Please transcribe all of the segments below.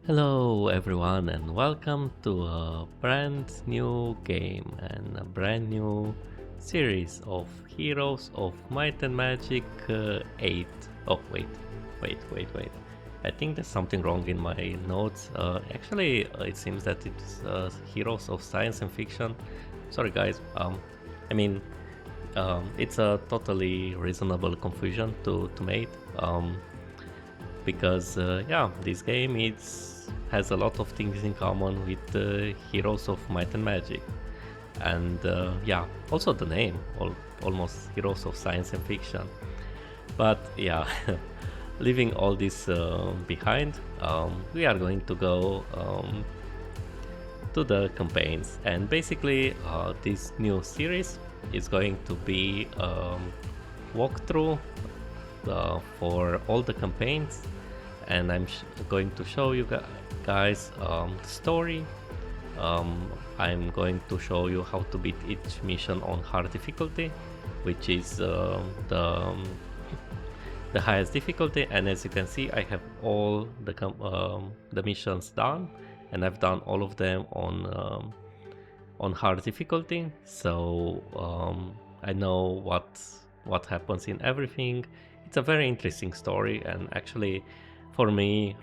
Hello everyone and welcome to a brand new game and a brand new series of Heroes of Might and Magic 8. Oh wait. I think there's something wrong in my notes. It seems that it's Heroes of Science and Fiction. Sorry guys. I mean, it's a totally reasonable confusion to make. Because this game has a lot of things in common with Heroes of Might and Magic, and also the name, almost Heroes of Science and Fiction. But yeah, leaving all this behind, we are going to go to the campaigns, and basically this new series is going to be walkthrough for all the campaigns, and I'm going to show you guys the story. I'm going to show you how to beat each mission on hard difficulty, which is the highest difficulty. And as you can see, I have all the missions done, and I've done all of them on hard difficulty. So I know what happens in everything. It's a very interesting story, and actually for me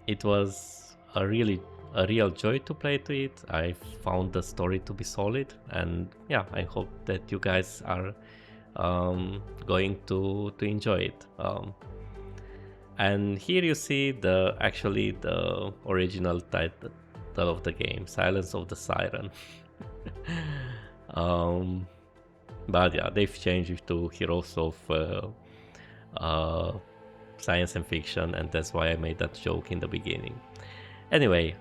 it was a real joy to play to it. I found the story to be solid, and yeah, I hope that you guys are going to enjoy it. And here you see the original title of the game, Silence of the Siren. But yeah, they've changed it to Heroes of Science and Fiction, and that's why I made that joke in the beginning. Anyway,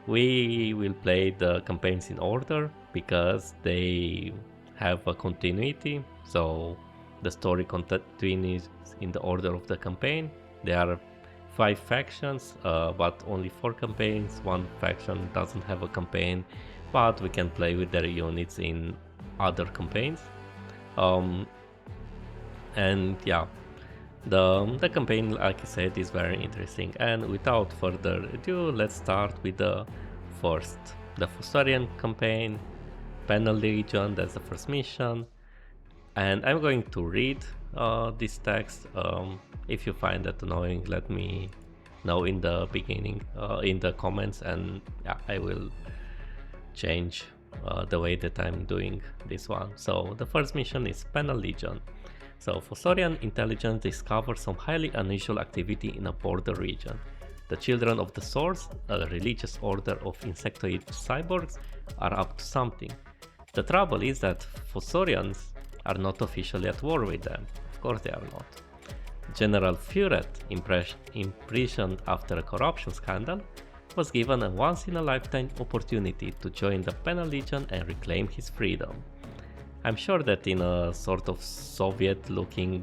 we will play the campaigns in order because they have a continuity. So the story continues in the order of the campaign. There are 5 factions, but only 4 campaigns. One faction doesn't have a campaign, but we can play with their units in other campaigns. And yeah, the campaign, like I said, is very interesting. And without further ado, let's start with the Fossorian campaign, Penal region. That's the first mission, and I'm going to read this text. If you find that annoying, let me know in the beginning, in the comments, and yeah, I will change the way that I'm doing this one. So the first mission is Penal Legion. So Fossorian intelligence discovers some highly unusual activity in a border region. The Children of the Swords, a religious order of insectoid cyborgs, are up to something. The trouble is that Fossorians are not officially at war with them. Of course they are not. General Furet, imprisoned after a corruption scandal, was given a once-in-a-lifetime opportunity to join the Penal Legion and reclaim his freedom. I'm sure that in a sort of Soviet-looking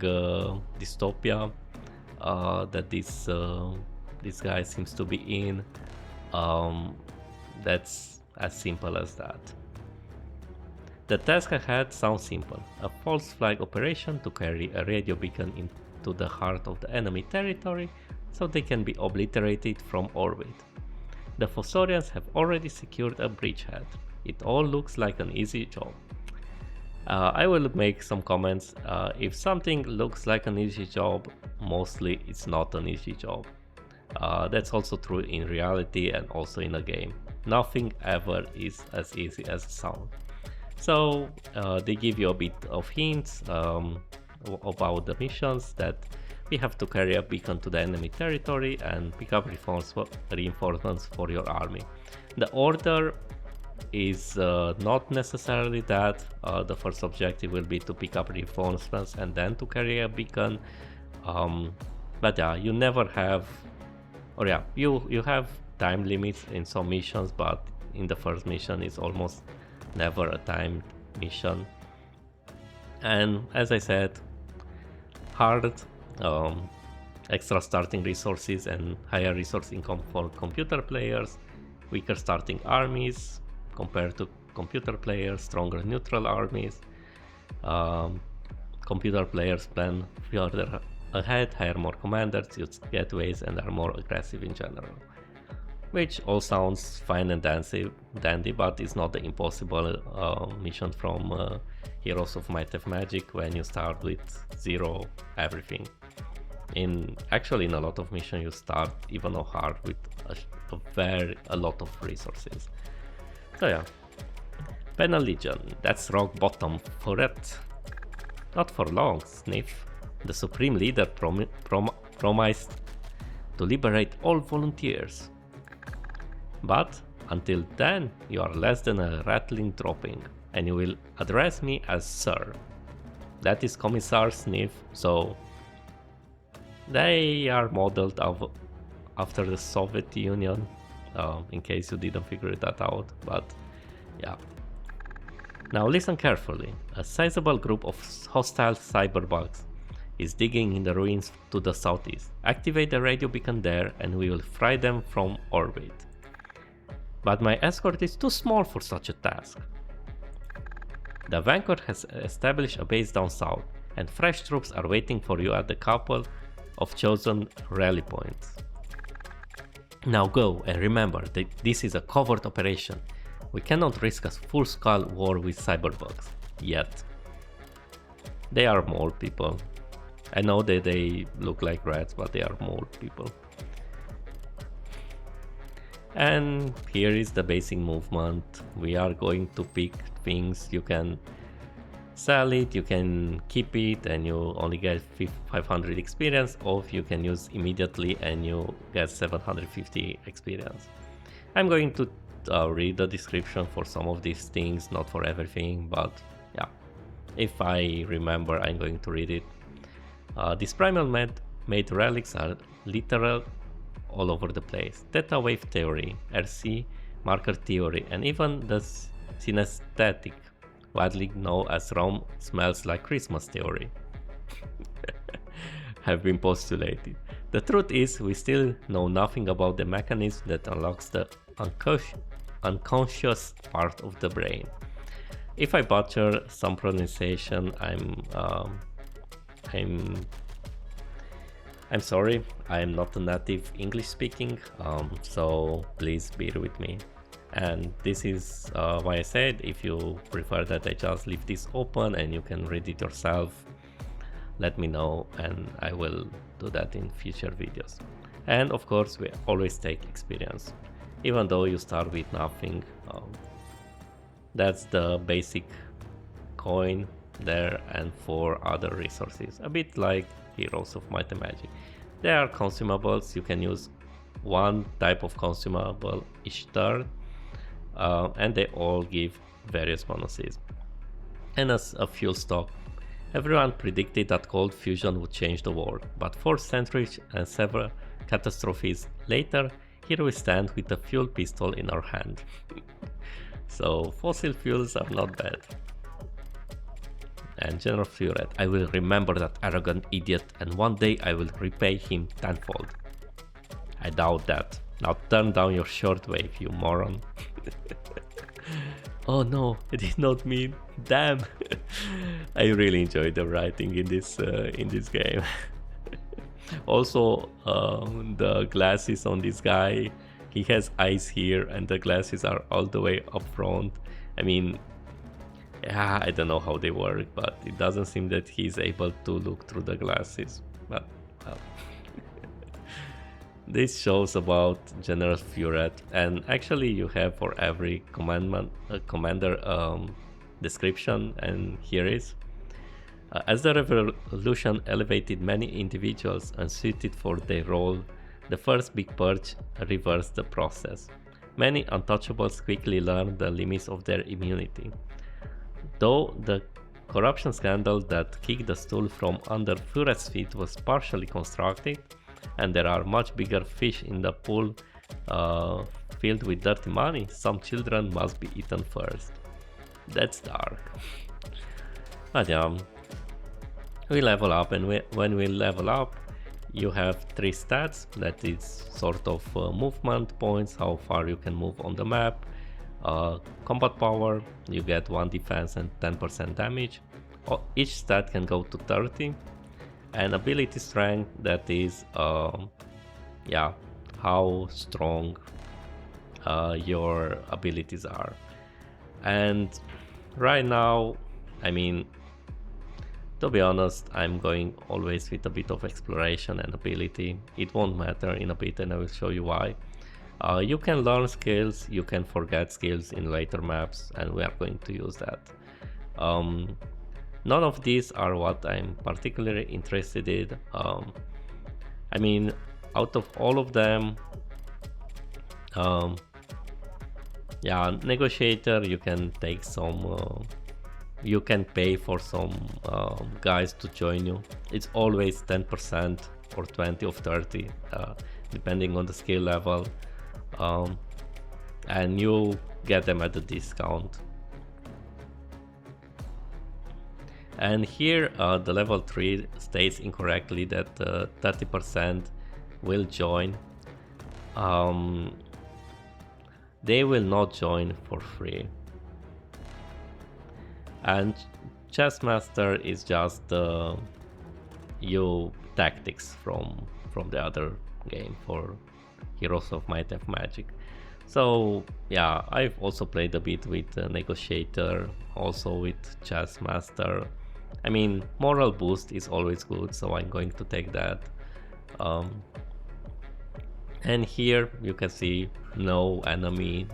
dystopia that this guy seems to be in, that's as simple as that. The task ahead sounds simple: a false flag operation to carry a radio beacon into the heart of the enemy territory so they can be obliterated from orbit. The Fossorians have already secured a bridgehead. It all looks like an easy job. I will make some comments. If something looks like an easy job, mostly it's not an easy job. That's also true in reality and also in a game. Nothing ever is as easy as it sounds. So they give you a bit of hints about the missions, that we have to carry a beacon to the enemy territory and pick up reinforcements for your army. The order is not necessarily that. The first objective will be to pick up reinforcements and then to carry a beacon. But yeah, you never have, or yeah, you have time limits in some missions, but in the first mission it's almost never a timed mission. And as I said, hard, extra starting resources and higher resource income for computer players, weaker starting armies compared to computer players, stronger neutral armies. Computer players plan ahead, hire more commanders, use gateways, and are more aggressive in general. Which all sounds fine and dandy, but it's not the impossible mission from Heroes of Might and Magic when you start with 0 everything. In a lot of missions you start even on hard with a lot of resources. So yeah, Penal Legion, that's rock bottom for it. Not for long, Sniff. The Supreme Leader promised to liberate all volunteers. But until then, you are less than a rattling dropping, and you will address me as Sir. That is Commissar Sniff, so they are modeled after the Soviet Union, in case you didn't figure that out, but yeah. Now listen carefully. A sizable group of hostile cyberbugs is digging in the ruins to the southeast. Activate the radio beacon there and we will fry them from orbit. But my escort is too small for such a task. The Vanguard has established a base down south, and fresh troops are waiting for you at the couple of chosen rally points. Now go, and remember that this is a covert operation. We cannot risk a full-scale war with cyberbugs, yet. They are mole people. I know that they look like rats, but they are mole people. And here is the basic movement. We are going to pick things. You can sell it, you can keep it and you only get 500 experience, or you can use immediately and you get 750 experience. I'm going to read the description for some of these things, not for everything, but yeah, if I remember I'm going to read it. These primal made relics are literal all over the place. Theta wave theory, RC marker theory, and even the synesthetic, widely known as Rome smells like Christmas theory, have been postulated. The truth is, we still know nothing about the mechanism that unlocks the unconscious part of the brain. If I butcher some pronunciation, I'm sorry, I am not a native English speaking, so please bear with me. And this is why I said, if you prefer that I just leave this open and you can read it yourself, let me know and I will do that in future videos. And of course, we always take experience, even though you start with nothing. That's the basic coin there, and 4 other resources, a bit like Heroes of Might and Magic. There are consumables. You can use 1 type of consumable each turn, and they all give various bonuses. And as a fuel stock, everyone predicted that cold fusion would change the world, but 4 centuries and several catastrophes later, here we stand with a fuel pistol in our hand. So fossil fuels are not bad. And General Furet, I will remember that arrogant idiot and one day I will repay him tenfold. I doubt that. Now turn down your shortwave, you moron. Oh no, I did not mean. Damn. I really enjoyed the writing in this game. Also, the glasses on this guy, he has eyes here and the glasses are all the way up front. I mean, yeah, I don't know how they work, but it doesn't seem that he's able to look through the glasses. But well. This shows about General Furet, and actually you have for every commander description, and here is. As the revolution elevated many individuals unsuited for their role, the first big purge reversed the process. Many untouchables quickly learned the limits of their immunity. Though the corruption scandal that kicked the stool from under Furet's feet was partially constructed, and there are much bigger fish in the pool filled with dirty money, some children must be eaten first. That's dark. But yeah, we level up, and when we level up, you have 3 stats. That is sort of movement points, how far you can move on the map. Combat power, you get 1 defense and 10% damage. Each stat can go to 30. and ability strength, that is yeah, how strong your abilities are. And right now, I mean, to be honest, I'm going always with a bit of exploration and ability. It won't matter in a bit, and I will show you why. You can learn skills, you can forget skills in later maps, and we are going to use that. um, None of these are what I'm particularly interested in. I mean, out of all of them, um, yeah, negotiator, you can take some, you can pay for some guys to join you. It's always 10% or 20 or 30, depending on the skill level, and you get them at a discount. And here the level 3 states incorrectly that 30% will join. They will not join for free. And Chess Master is just you tactics from the other game for Heroes of Might and Magic. So yeah, I've also played a bit with Negotiator, also with Chess Master. I mean, moral boost is always good, so I'm going to take that. And here you can see no enemy.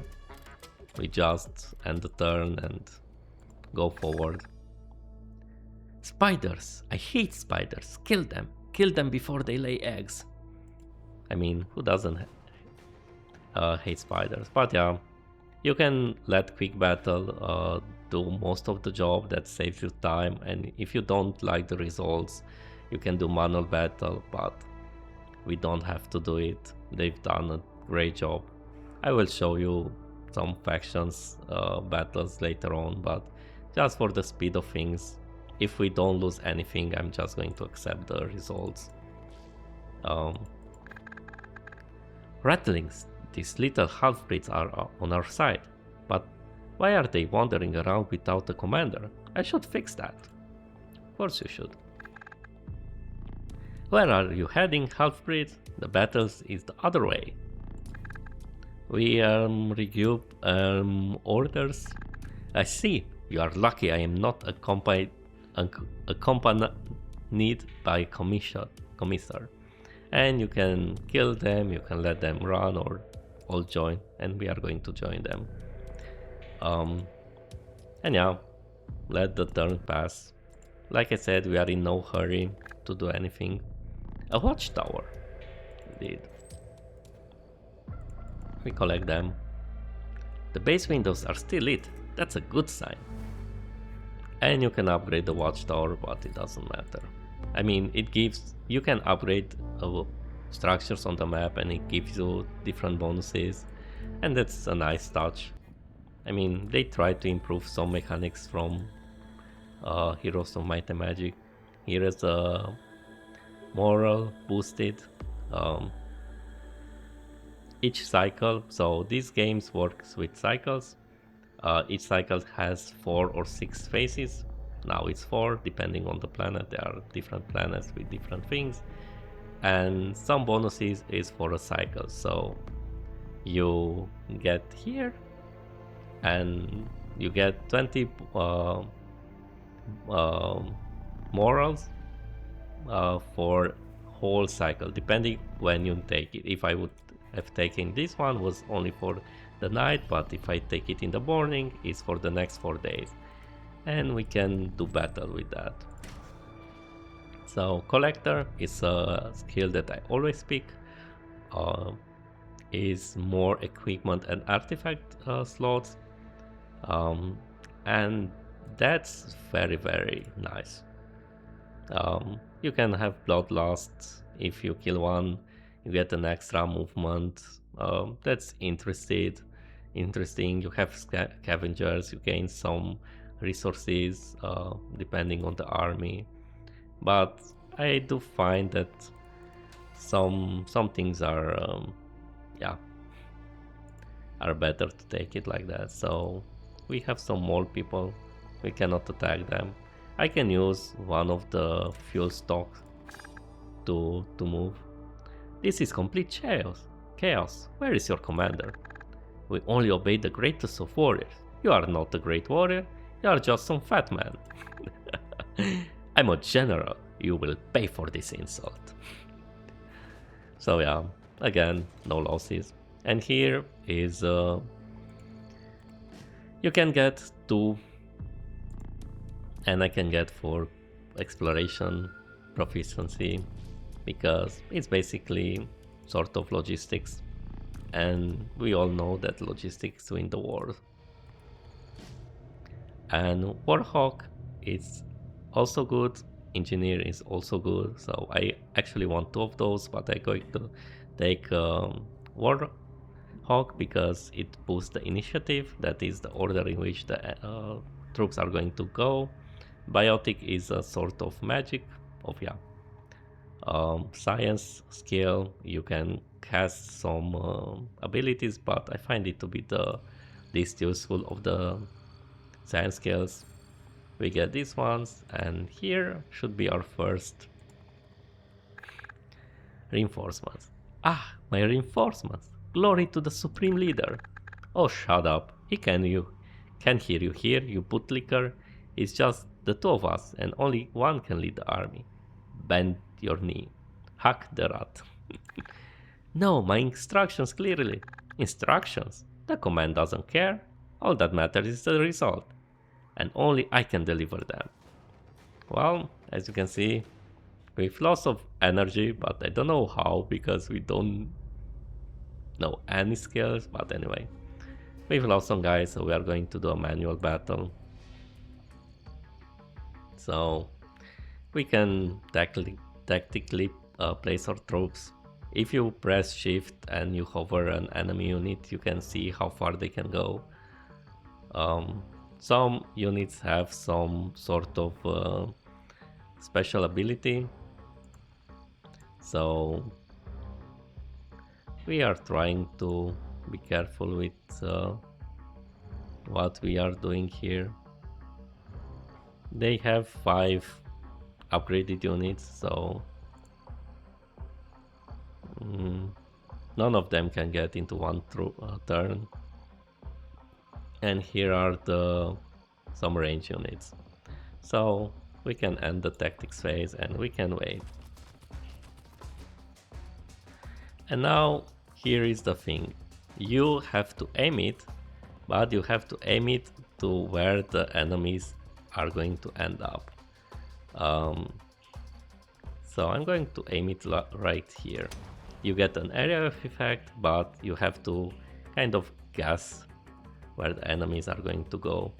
We just end the turn and go forward. Spiders! I hate spiders. Kill them. Kill them before they lay eggs. I mean, who doesn't hate spiders? But yeah, you can let quick battle do most of the job. That saves you time, and if you don't like the results, you can do manual battle, but we don't have to do it. They've done a great job. I will show you some factions battles later on, but just for the speed of things, if we don't lose anything, I'm just going to accept the results. Rattlings, these little half-breeds are on our side, but why are they wandering around without a commander? I should fix that. Of course you should. Where are you heading, half-breed? The battles is the other way. We regroup orders. I see. You are lucky I am not accompanied by commissar. And you can kill them, you can let them run or all join, and we are going to join them. And yeah, let the turn pass. Like I said, we are in no hurry to do anything. A watchtower. Indeed. We collect them. The base windows are still lit. That's a good sign. And you can upgrade the watchtower, but it doesn't matter. I mean, it gives, you can upgrade structures on the map and it gives you different bonuses, and that's a nice touch. I mean, they try to improve some mechanics from Heroes of Might and Magic. Here is a moral boosted each cycle. So these games works with cycles. Each cycle has 4 or 6 phases. Now it's 4 depending on the planet. There are different planets with different things, and some bonuses is for a cycle. So you get here and you get 20 morals for whole cycle, depending when you take it. If I would have taken this one, was only for the night, but if I take it in the morning, it's for the next 4 days, and we can do battle with that. So collector is a skill that I always pick. Is more equipment and artifact slots, and that's very nice. You can have bloodlust. If you kill one, you get an extra movement. That's interesting. You have scavengers, you gain some resources depending on the army, but I do find that some things are are better to take it like that. So we have some more people, we cannot attack them. I can use one of the fuel stock to move. This is complete chaos. Chaos. Where is your commander? We only obey the greatest of warriors. You are not a great warrior. You are just some fat man. I'm a general. You will pay for this insult. So yeah, again, no losses. And here is you can get 2, and I can get 4 exploration proficiency, because it's basically sort of logistics, and we all know that logistics win the war. And Warhawk is also good, Engineer is also good, so I actually want 2 of those, but I'm going to take Warhawk because it boosts the initiative, that is the order in which the troops are going to go. Biotic is a sort of magic of science skill. You can cast some abilities, but I find it to be the least useful of the science skills. We get these ones, and here should be our first reinforcements. Ah, my reinforcements! Glory to the Supreme Leader! Oh, shut up! He can't hear you here, you bootlicker. It's just the 2 of us, and only one can lead the army. Bend your knee. Hack the rat. No, my instructions clearly. Instructions? The command doesn't care. All that matters is the result. And only I can deliver them. Well, as you can see, with lots of energy, but I don't know how, because we don't know any skills, but anyway. We've lost some guys, so we are going to do a manual battle. So we can tactically place our troops. If you press shift and you hover an enemy unit, you can see how far they can go. Some units have some sort of special ability, so we are trying to be careful with what we are doing here. They have 5 upgraded units, so none of them can get into one turn. And here are some range units, so we can end the tactics phase and we can wait. And now here is the thing, you have to aim it, but you have to aim it to where the enemies are going to end up. So I'm going to aim it right here. You get an area of effect, but you have to kind of guess where the enemies are going to go.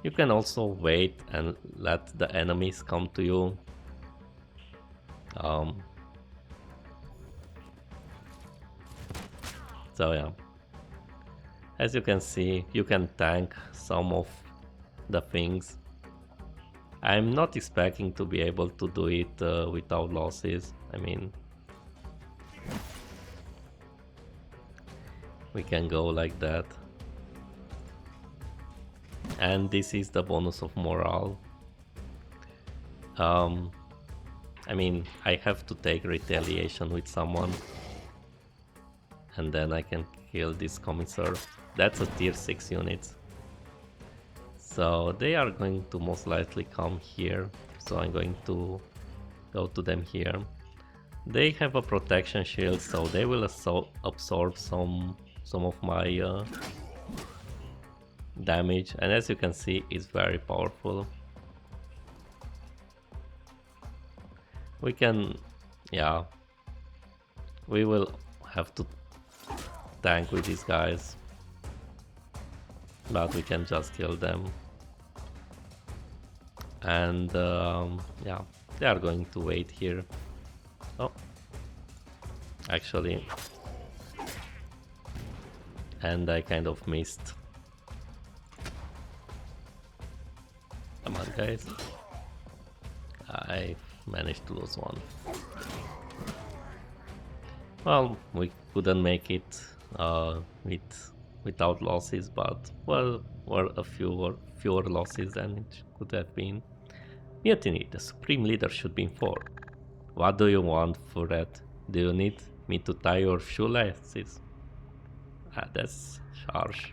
You can also wait and let the enemies come to you. So yeah, as you can see, you can tank some of the things. I'm not expecting to be able to do it without losses. I mean, we can go like that. And this is the bonus of morale. I mean, I have to take retaliation with someone, and then I can kill this commissar. That's a tier 6 unit. So they are going to most likely come here, so I'm going to go to them here. They have a protection shield, so they will absorb some of my damage, and as you can see, it's very powerful. We can, yeah, we will have to tank with these guys, but we can just kill them. And yeah, they are going to wait here. Oh, actually, and I kind of missed. Come on, guys. I managed to lose one. Well, we couldn't make it without losses, but well, were a fewer losses than it could have been. Mutiny, the Supreme Leader should be informed. What do you want for that? Do you need me to tie your shoelaces? Ah, that's harsh.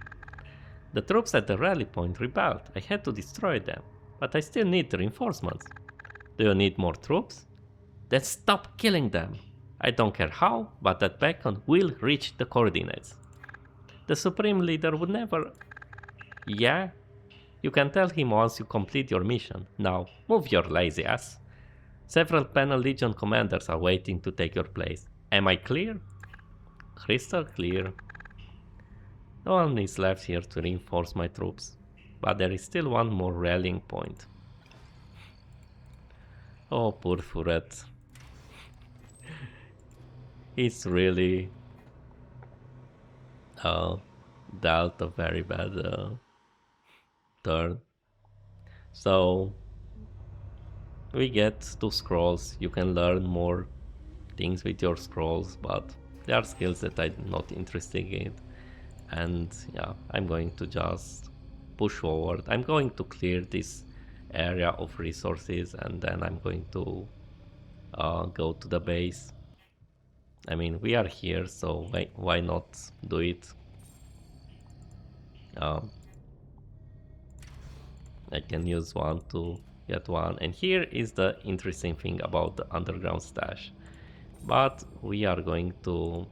The troops at the rally point rebelled. I had to destroy them. But I still need reinforcements. Do you need more troops? Then stop killing them. I don't care how, but that beacon will reach the coordinates. The Supreme Leader would never... Yeah? You can tell him once you complete your mission. Now, move your lazy ass. Several Penal Legion commanders are waiting to take your place. Am I clear? Crystal clear. No one is left here to reinforce my troops. But there is still one more rallying point. Oh, poor Furet. He's really dealt a very bad turn. So we get 2 scrolls. You can learn more things with your scrolls, but there are skills that I'm not interested in. And yeah, I'm going to just push forward. I'm going to clear this area of resources, and then I'm going to go to the base. I mean, we are here, so why not do it? I can use one to get one. And here is the interesting thing about the underground stash. But we are going to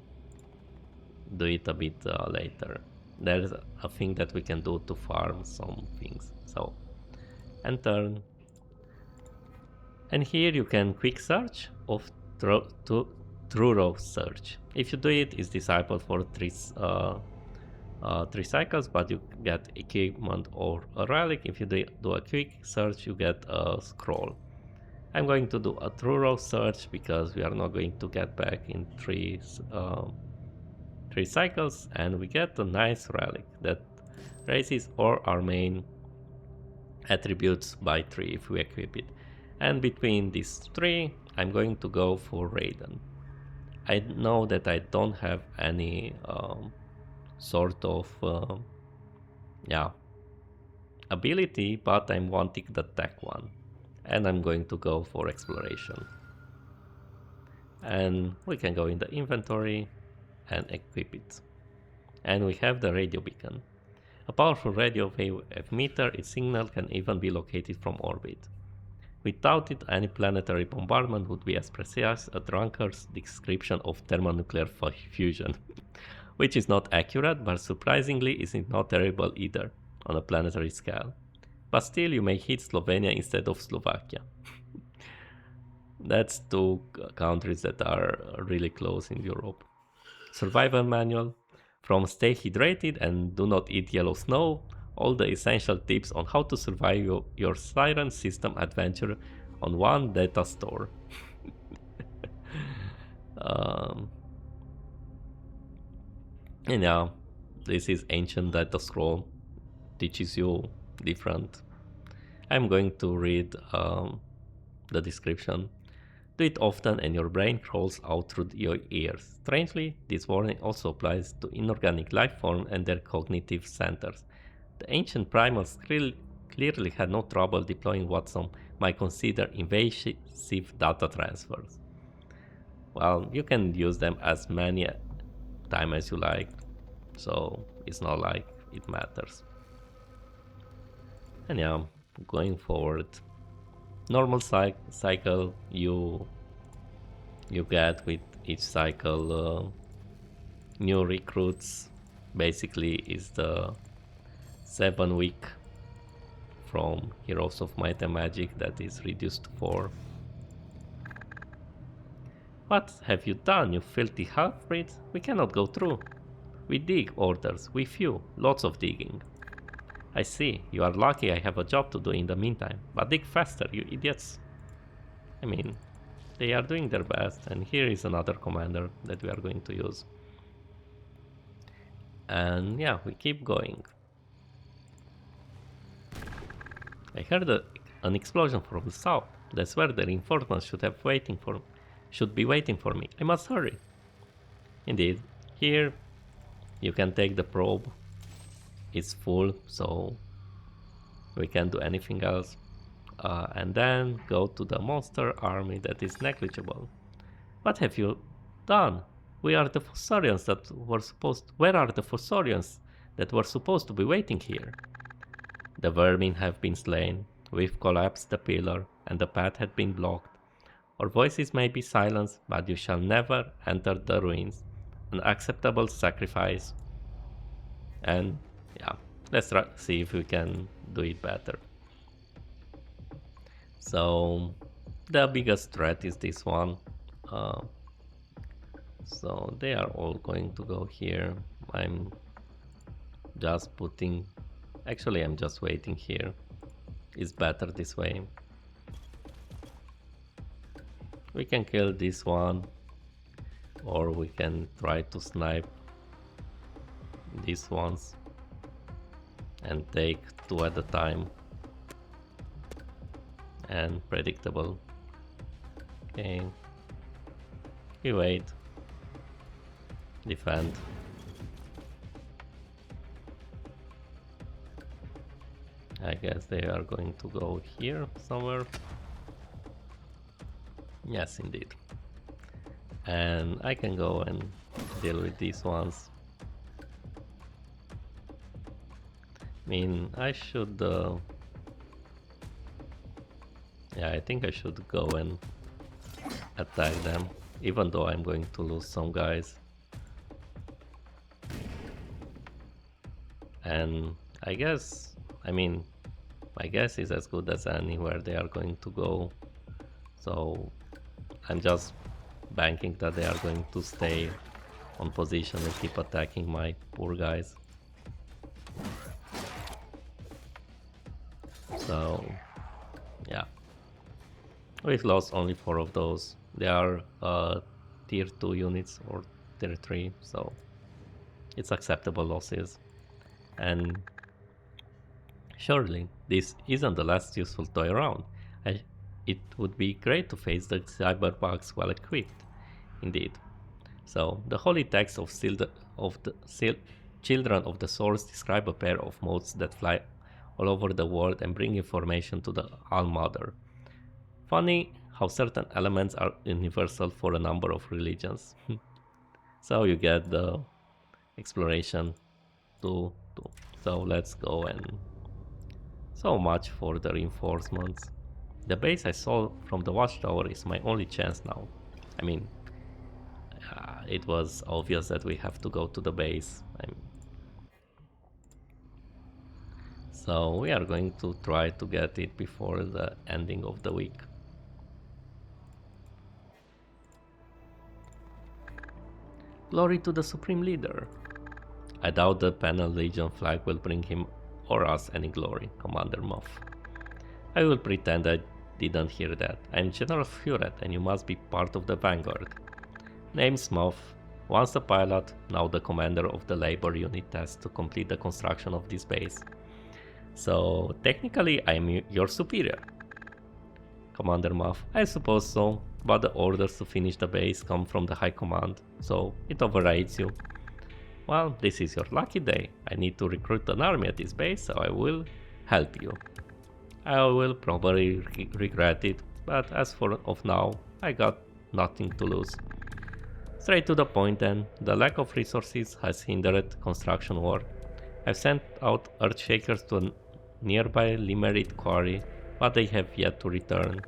do it a bit later. There's a thing that we can do to farm some things. So enter. And here you can quick search of true row search. If you do it, it's disabled for 3 cycles, but you get equipment or a relic. If you do a quick search, you get a scroll. I'm going to do a true row search because we are not going to get back in 3 cycles, and we get a nice relic that raises all our main attributes by 3 if we equip it. And between these 3, I'm going to go for Raiden. I know that I don't have any sort of ability, but I'm wanting the tech one, and I'm going to go for exploration. And we can go in the inventory and equip it. And we have the radio beacon. A powerful radio wave emitter, its signal can even be located from orbit. Without it, any planetary bombardment would be as precise as a drunkard's description of thermonuclear fusion. Which is not accurate, but surprisingly is not terrible either on a planetary scale. But still, you may hit Slovenia instead of Slovakia. That's 2 countries that are really close in Europe. Survival manual. From stay hydrated and do not eat yellow snow, all the essential tips on how to survive your Siren system adventure on one data store. And yeah, this is ancient data scroll, teaches you different. I'm going to read the description. Do it often and your brain crawls out through your ears. Strangely, this warning also applies to inorganic life forms and their cognitive centers. The ancient primals clearly had no trouble deploying what some might consider invasive data transfers. Well, you can use them as many times as you like, so it's not like it matters. And yeah, going forward, normal cycle you get with each cycle new recruits. Basically is the 7 week from Heroes of Might and Magic that is reduced to 4. What have you done, you filthy half-breed? We cannot go through. We dig orders, we few, lots of digging. I see, you are lucky I have a job to do in the meantime, but dig faster, you idiots. I mean, they are doing their best, and here is another commander that we are going to use. And yeah, we keep going. I heard an explosion from the south. That's where the reinforcements should be waiting for me. I must hurry. Indeed, here you can take the probe. It's full, so we can't do anything else. and then go to the monster army that is negligible. What have you done? We are the Fossorians that were supposed. Where are the Fossorians that were supposed to be waiting here? The vermin have been slain. We've collapsed the pillar, and the path had been blocked. Our voices may be silenced, but you shall never enter the ruins. An acceptable sacrifice. And yeah, let's see if we can do it better. So the biggest threat is this one. So they are all going to go here. I'm just putting, actually I'm just waiting here. It's better this way. We can kill this one, or we can try to snipe these ones and take two at a time. And predictable. Okay. We wait. Defend. I guess they are going to go here somewhere. Yes, indeed. And I can go and deal with these ones. I mean, I should... yeah, I think I should go and attack them, even though I'm going to lose some guys. And I guess, I mean, my guess is as good as any where they are going to go. So I'm just banking that they are going to stay on position and keep attacking my poor guys. So yeah, we've lost only 4 of those. They are tier 2 units or tier 3, so it's acceptable losses. And surely this isn't the last useful toy around. It would be great to face the cyberbugs well equipped, indeed. So the holy text of Children of the Source describe a pair of motes that fly all over the world and bring information to the All-Mother. Funny how certain elements are universal for a number of religions. So you get the exploration too. So let's go, and so much for the reinforcements. The base I saw from the watchtower is my only chance now. I mean, it was obvious that we have to go to the base. So we are going to try to get it before the ending of the week. Glory to the Supreme Leader. I doubt the Penal Legion flag will bring him or us any glory, Commander Moff. I will pretend I didn't hear that. I'm General Furet and you must be part of the Vanguard. Name's Moff, once a pilot, now the commander of the labor unit tasked to complete the construction of this base. So technically I'm your superior. Commander Moff, I suppose so, but the orders to finish the base come from the High Command, so it overrides you. Well, this is your lucky day. I need to recruit an army at this base, so I will help you. I will probably regret it, but as for of now, I got nothing to lose. Straight to the point then, the lack of resources has hindered construction work. I've sent out Earthshakers to a nearby Limerit quarry, but they have yet to return.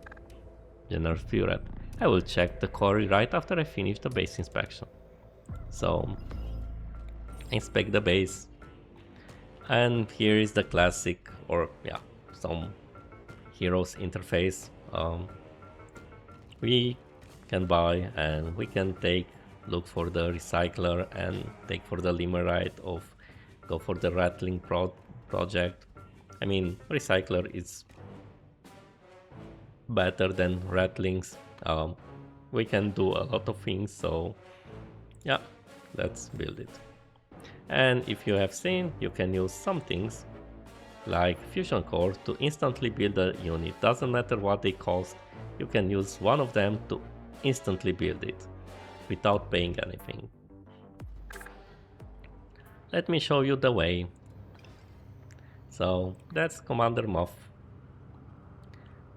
General Furet, I will check the quarry right after I finish the base inspection. So, inspect the base. And here is the classic, or yeah, some heroes interface. We can buy and we can look for the recycler and take for the Limerite go for the rattling project. I mean, recycler is better than rattlings. We can do a lot of things, so yeah, let's build it. And if you have seen, you can use some things like fusion core to instantly build a unit. Doesn't matter what they cost, you can use one of them to instantly build it without paying anything. Let me show you the way. So that's Commander Moff.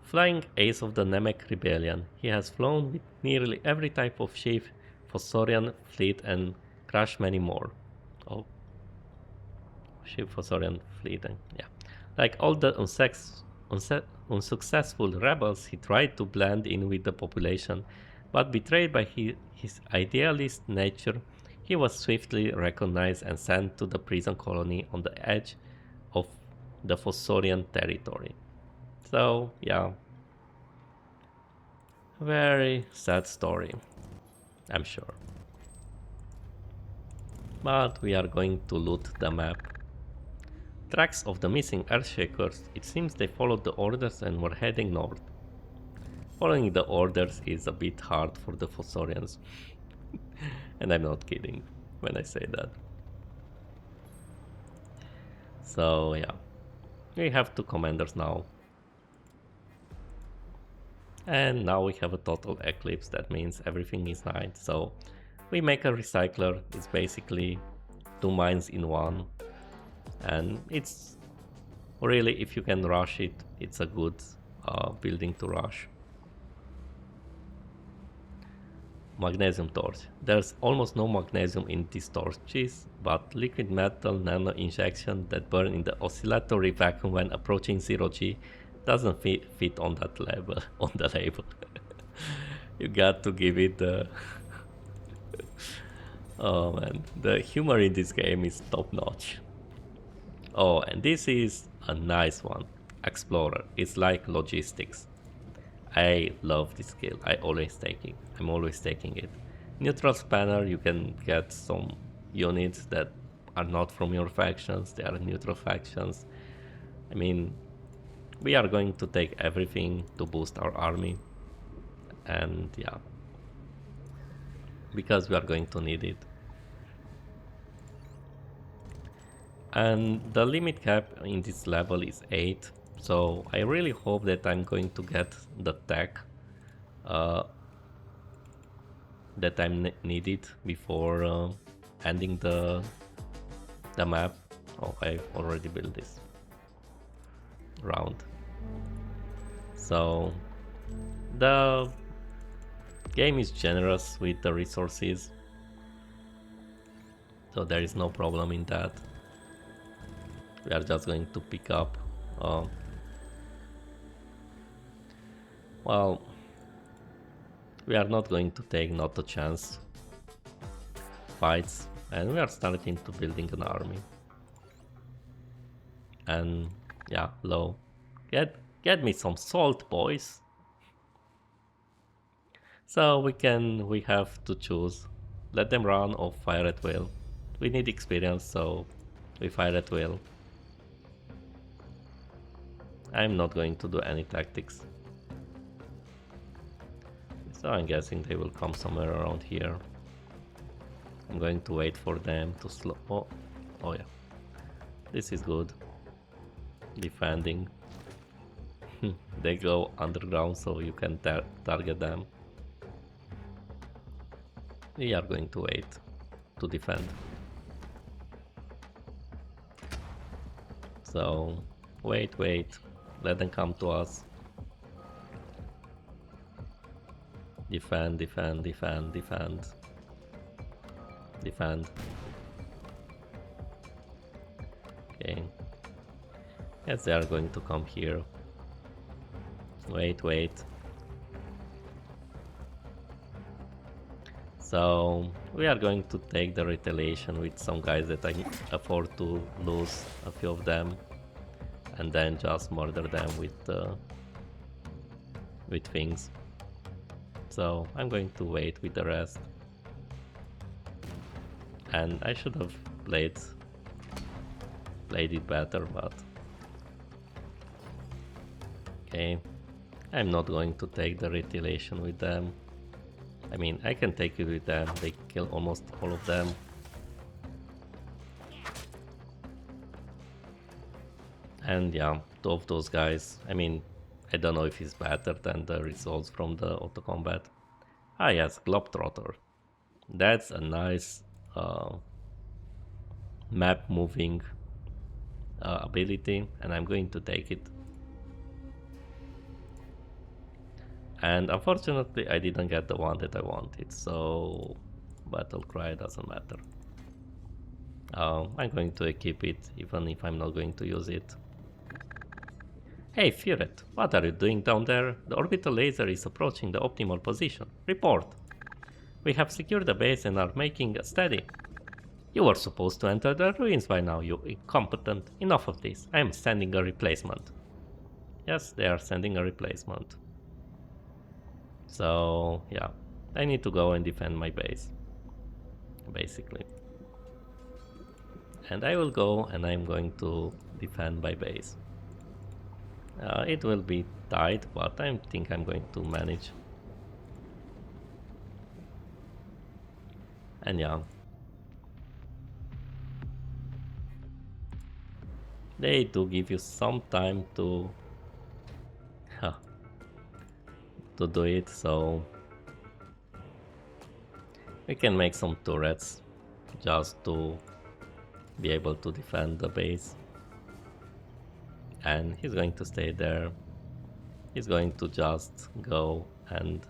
Flying ace of the Namek Rebellion, he has flown with nearly every type of ship, Fossorian fleet, and crashed many more. Oh, ship Fossorian fleet, and yeah. Like all the unsuccessful rebels, he tried to blend in with the population, but betrayed by his idealist nature, he was swiftly recognized and sent to the prison colony on the edge of the Fossorian territory. So, yeah, very sad story, I'm sure. But we are going to loot the map. Tracks of the missing Earthshakers, it seems they followed the orders and were heading north. Following the orders is a bit hard for the Fossorians. And I'm not kidding when I say that. So yeah, we have two commanders now. And now we have a total eclipse, that means everything is night. So we make a recycler, it's basically two mines in one. And it's really, if you can rush it, it's a good building to rush. Magnesium torch. There's almost no magnesium in these torches, but liquid metal nano injection that burn in the oscillatory vacuum when approaching 0G doesn't fit on that label. On the label, you got to give it the. Oh man, the humor in this game is top notch. Oh, and this is a nice one. Explorer. It's like logistics. I love this skill. I'm always taking it. Neutral spanner, you can get some units that are not from your factions, they are neutral factions. I mean, we are going to take everything to boost our army. And yeah, because we are going to need it. And the limit cap in this level is 8. So I really hope that I'm going to get the tech that I'm needed before ending the map. Oh, I already built this round. So the game is generous with the resources, so there is no problem in that. We are just going to pick up well, we are not going to take not a chance fights, and we are starting to building an army. And yeah, low. Get me some salt, boys. So we have to choose. Let them run or fire at will. We need experience, so we fire at will. I'm not going to do any tactics. So I'm guessing they will come somewhere around here. I'm going to wait for them to slow. Oh yeah. This is good. Defending. They go underground so you can target them. We are going to wait to defend. So wait. Let them come to us. Defend. Okay. Yes, they are going to come here. Wait. So we are going to take the retaliation with some guys that I can afford to lose a few of them, and then just murder them with things. So I'm going to wait with the rest. And I should have played it better, but okay. I'm not going to take the retaliation with them. I mean, I can take it with them. They kill almost all of them. And yeah, two of those guys. I mean, I don't know if it's better than the results from the auto combat. Ah yes, Globetrotter. That's a nice map moving ability, and I'm going to take it. And unfortunately I didn't get the one that I wanted, so battle cry doesn't matter. I'm going to equip it even if I'm not going to use it. Hey Furet, what are you doing down there? The orbital laser is approaching the optimal position. Report! We have secured the base and are making a steady. You were supposed to enter the ruins by now, you incompetent. Enough of this. I am sending a replacement. Yes, they are sending a replacement. So, yeah. I need to go and defend my base. Basically. And I will go and I'm going to defend my base. It will be tight, but I think I'm going to manage. And yeah. They do give you some time to do it, so we can make some turrets just to be able to defend the base. And he's going to stay there. He's going to just go and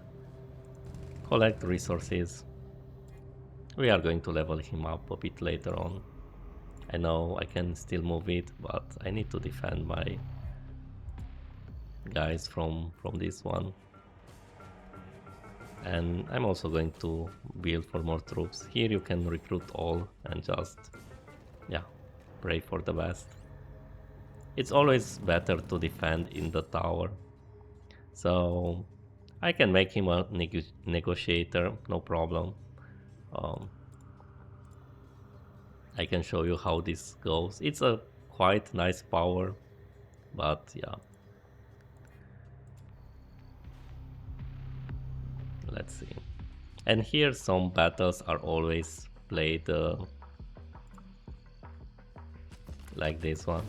collect resources. We are going to level him up a bit later on. I know I can still move it, but I need to defend my guys from this one. And I'm also going to build for more troops. Here you can recruit all and just, yeah, pray for the best. It's always better to defend in the tower. So I can make him a negotiator, no problem. I can show you how this goes. It's a quite nice power, but yeah. Let's see. And here some battles are always played like this one.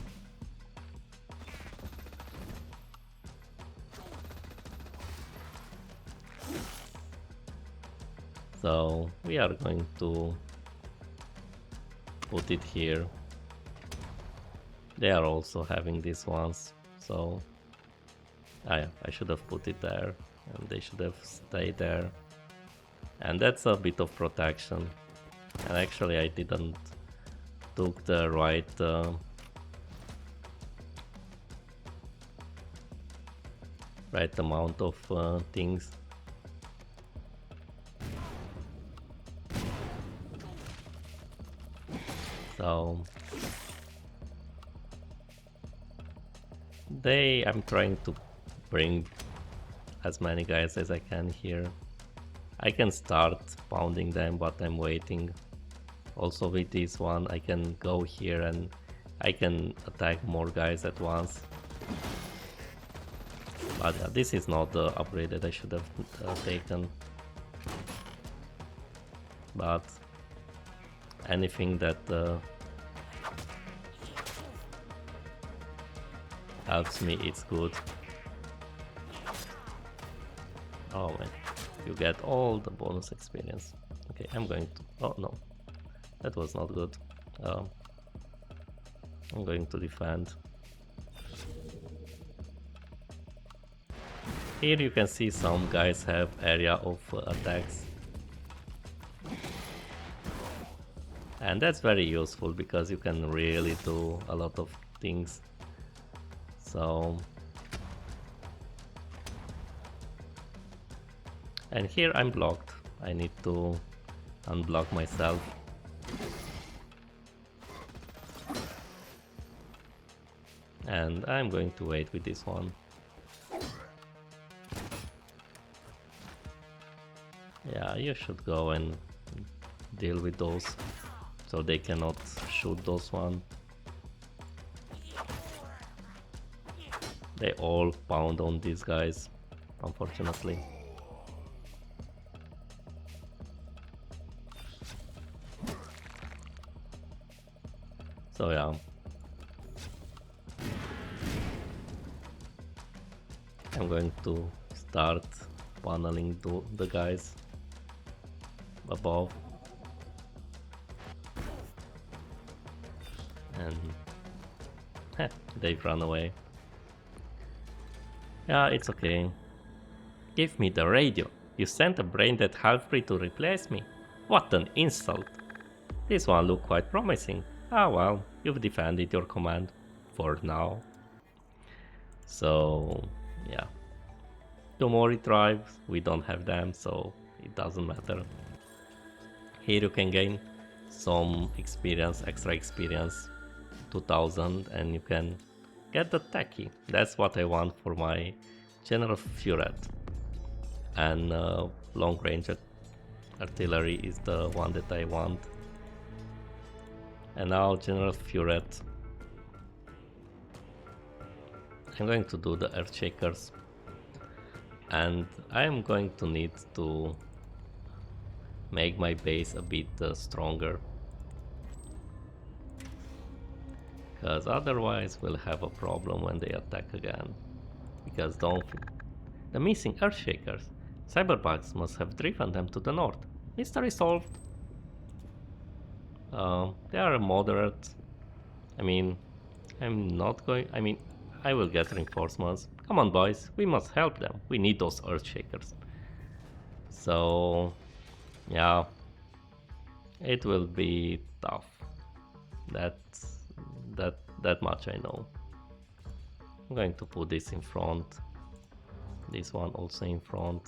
So we are going to put it here. They are also having these ones, so yeah, I should have put it there and they should have stayed there. And that's a bit of protection. And actually I didn't took the right amount of things. So I'm trying to bring as many guys as I can here. I can start pounding them, but I'm waiting. Also with this one I can go here and I can attack more guys at once. But yeah, this is not the upgrade that I should have taken. But anything that helps me, it's good. Oh man, you get all the bonus experience. Okay, I'm going to... oh no, that was not good. I'm going to defend. Here you can see some guys have area of attacks. And that's very useful because you can really do a lot of things. So... and here I'm blocked. I need to unblock myself. And I'm going to wait with this one. Yeah, you should go and deal with those so they cannot shoot those one. They all pound on these guys, unfortunately. So yeah. I'm going to start paneling the guys above. And they've run away. Yeah, it's okay. Give me the radio. You sent a brain-dead half-breed to replace me? What an insult. This one looked quite promising. Ah well, you've defended your command. For now. So, yeah. 2 more retrieves, we don't have them, so it doesn't matter. Here you can gain some experience, extra experience, 2000, and you can get the techie. That's what I want for my General Furet. And long range artillery is the one that I want. And now General Furet. I'm going to do the Earthshakers. And I am going to need to make my base a bit stronger. Because otherwise we'll have a problem when they attack again. Because the missing Earthshakers. Cyberbugs must have driven them to the north. Mystery solved. They are moderate. I mean, I will get reinforcements. Come on, boys, we must help them. We need those Earthshakers. So, yeah, it will be tough. That much I know. I'm going to put this in front. This one also in front.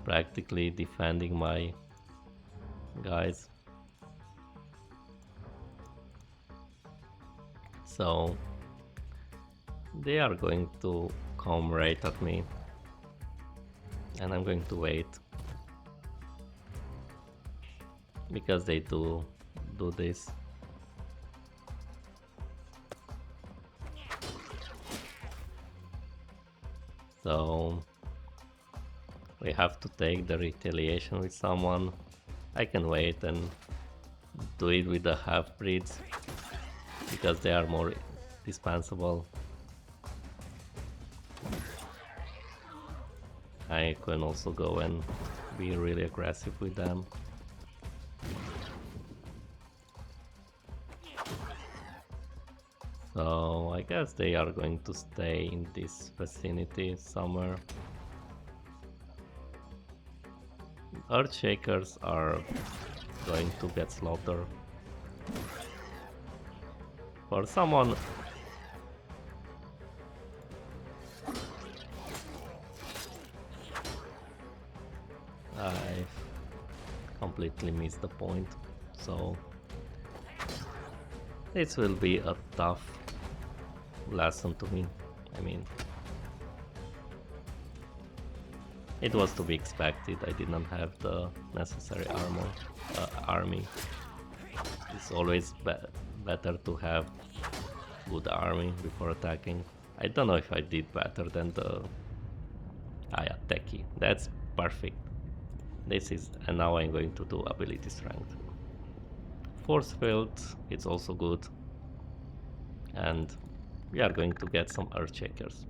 Practically defending my guys. So they are going to come right at me, and I'm going to wait because they do this. So we have to take the retaliation with someone. I can wait and do it with the half-breeds because they are more dispensable. I can also go and be really aggressive with them. So I guess they are going to stay in this vicinity somewhere. Earthshakers are going to get slaughtered. For someone I completely missed the point, so this will be a tough lesson to me. I mean, it was to be expected. I did not have the necessary army. It's always better to have good army before attacking. I don't know if I did better than the techie. That's perfect. This is, and now I'm going to do ability strength. Force field, it's also good. And we are going to get some Earthshakers.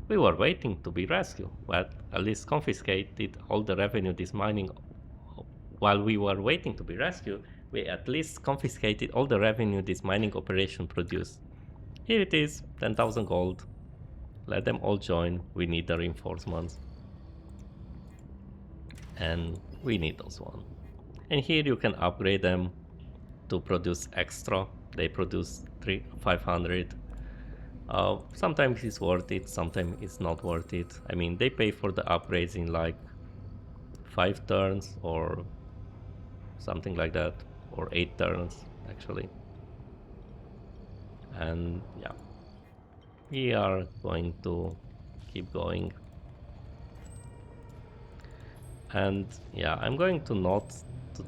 We were waiting to be rescued, but at least confiscated all the revenue this mining. While we were waiting to be rescued, we at least confiscated all the revenue this mining operation produced. Here it is, 10,000 gold. Let them all join, we need the reinforcements. And we need those one. And here you can upgrade them to produce extra. They produce 500. Sometimes it's worth it, sometimes it's not worth it. I mean, they pay for the upgrades in like 5 turns or something like that, or 8 turns actually. And yeah, we are going to keep going. And yeah, I'm going to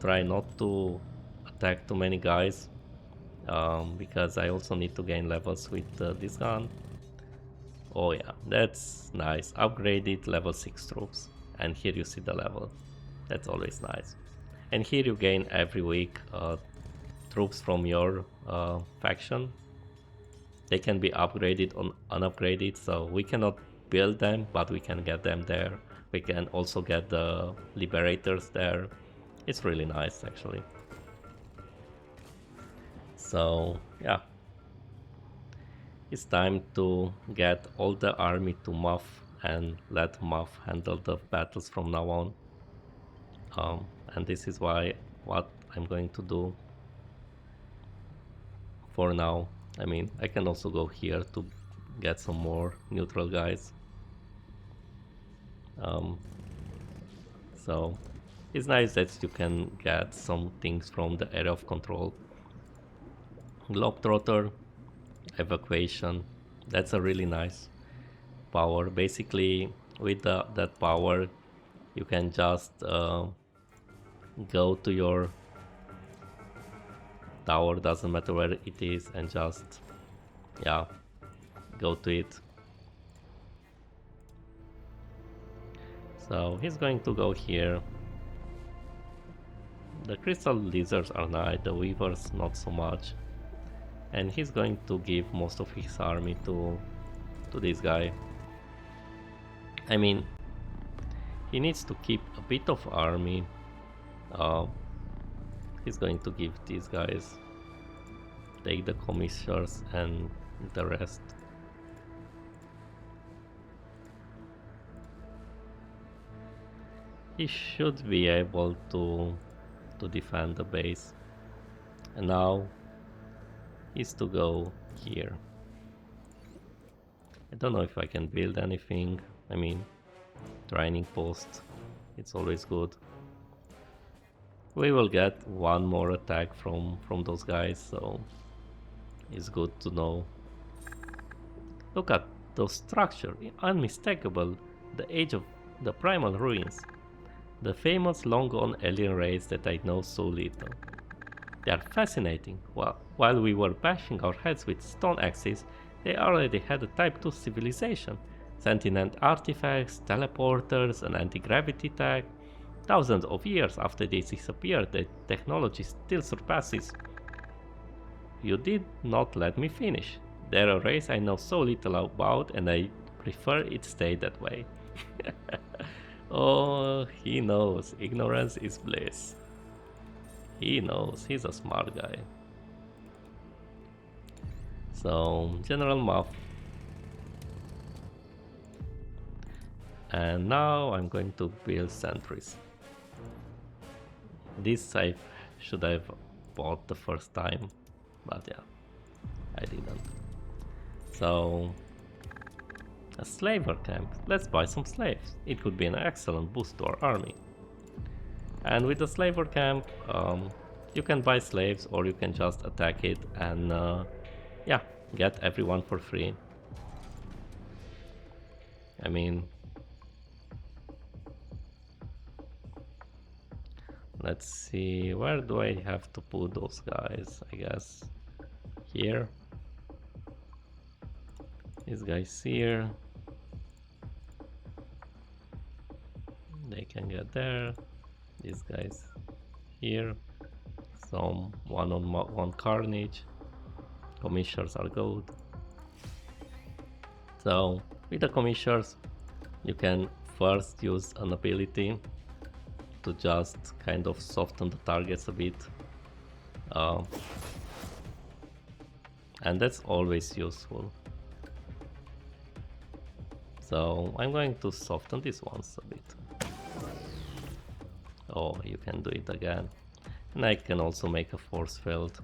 try not to attack too many guys, because I also need to gain levels with this gun. Oh yeah, that's nice. Upgraded level 6 troops, and here you see the level. That's always nice. And here you gain every week troops from your faction. They can be upgraded or unupgraded, so we cannot build them, but we can get them there. We can also get the liberators there. It's really nice actually. So yeah, it's time to get all the army to MUF and let Muff handle the battles from now on. And this is what I'm going to do for now. I mean, I can also go here to get some more neutral guys. So it's nice that you can get some things from the area of control. Globetrotter, evacuation, that's a really nice power. Basically, with that power, you can just go to your tower, doesn't matter where it is, and just, yeah, go to it. So he's going to go here. The crystal lizards are nice, the weavers not so much. And he's going to give most of his army to this guy. I mean, he needs to keep a bit of army. He's going to give these guys, take the commissioners and the rest. He should be able to defend the base. And now is to go here. I don't know if I can build anything. I mean, training post, it's always good. We will get one more attack from those guys, so it's good to know. Look at those structure, unmistakable, the age of the primal ruins. The famous long-gone alien race that I know so little. They are fascinating. While we were bashing our heads with stone axes, they already had a Type 2 civilization. Sentient artifacts, teleporters, an anti-gravity tag. Thousands of years after they disappeared, the technology still surpasses. You did not let me finish. They're a race I know so little about, and I prefer it stay that way. Oh, he knows. Ignorance is bliss. He knows. He's a smart guy. So, General Muff. And now I'm going to build sentries. This I should have bought the first time, but yeah, I didn't. So, a slaver camp. Let's buy some slaves. It could be an excellent boost to our army. And with the slaver camp, you can buy slaves or you can just attack it and yeah, get everyone for free. I mean, let's see, where do I have to put those guys? I guess here. These guys here. They can get there. These guys here. Some one-on-one carnage. Commissioners are good. So with the commissioners, you can first use an ability to just kind of soften the targets a bit. And that's always useful. So I'm going to soften this once a bit. Oh, you can do it again. And I can also make a force field.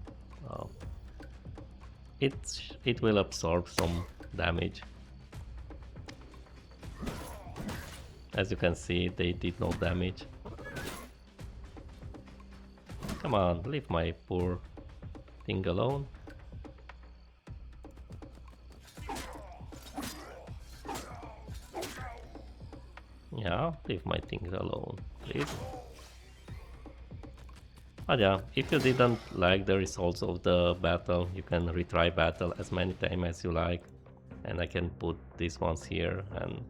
It will absorb some damage. As you can see, they did no damage. Come on, leave my poor thing alone. Yeah, leave my thing alone, please. But yeah, if you didn't like the results of the battle, you can retry battle as many times as you like. And I can put these ones here and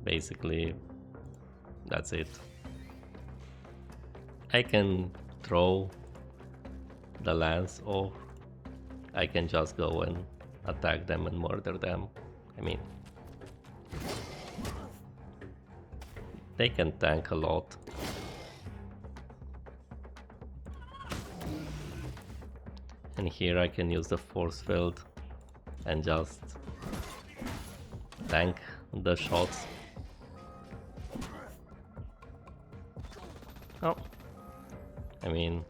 basically that's it. I can throw the lance or I can just go and attack them and murder them. I mean, they can tank a lot. And here I can use the force field and just tank the shots. Oh, I mean,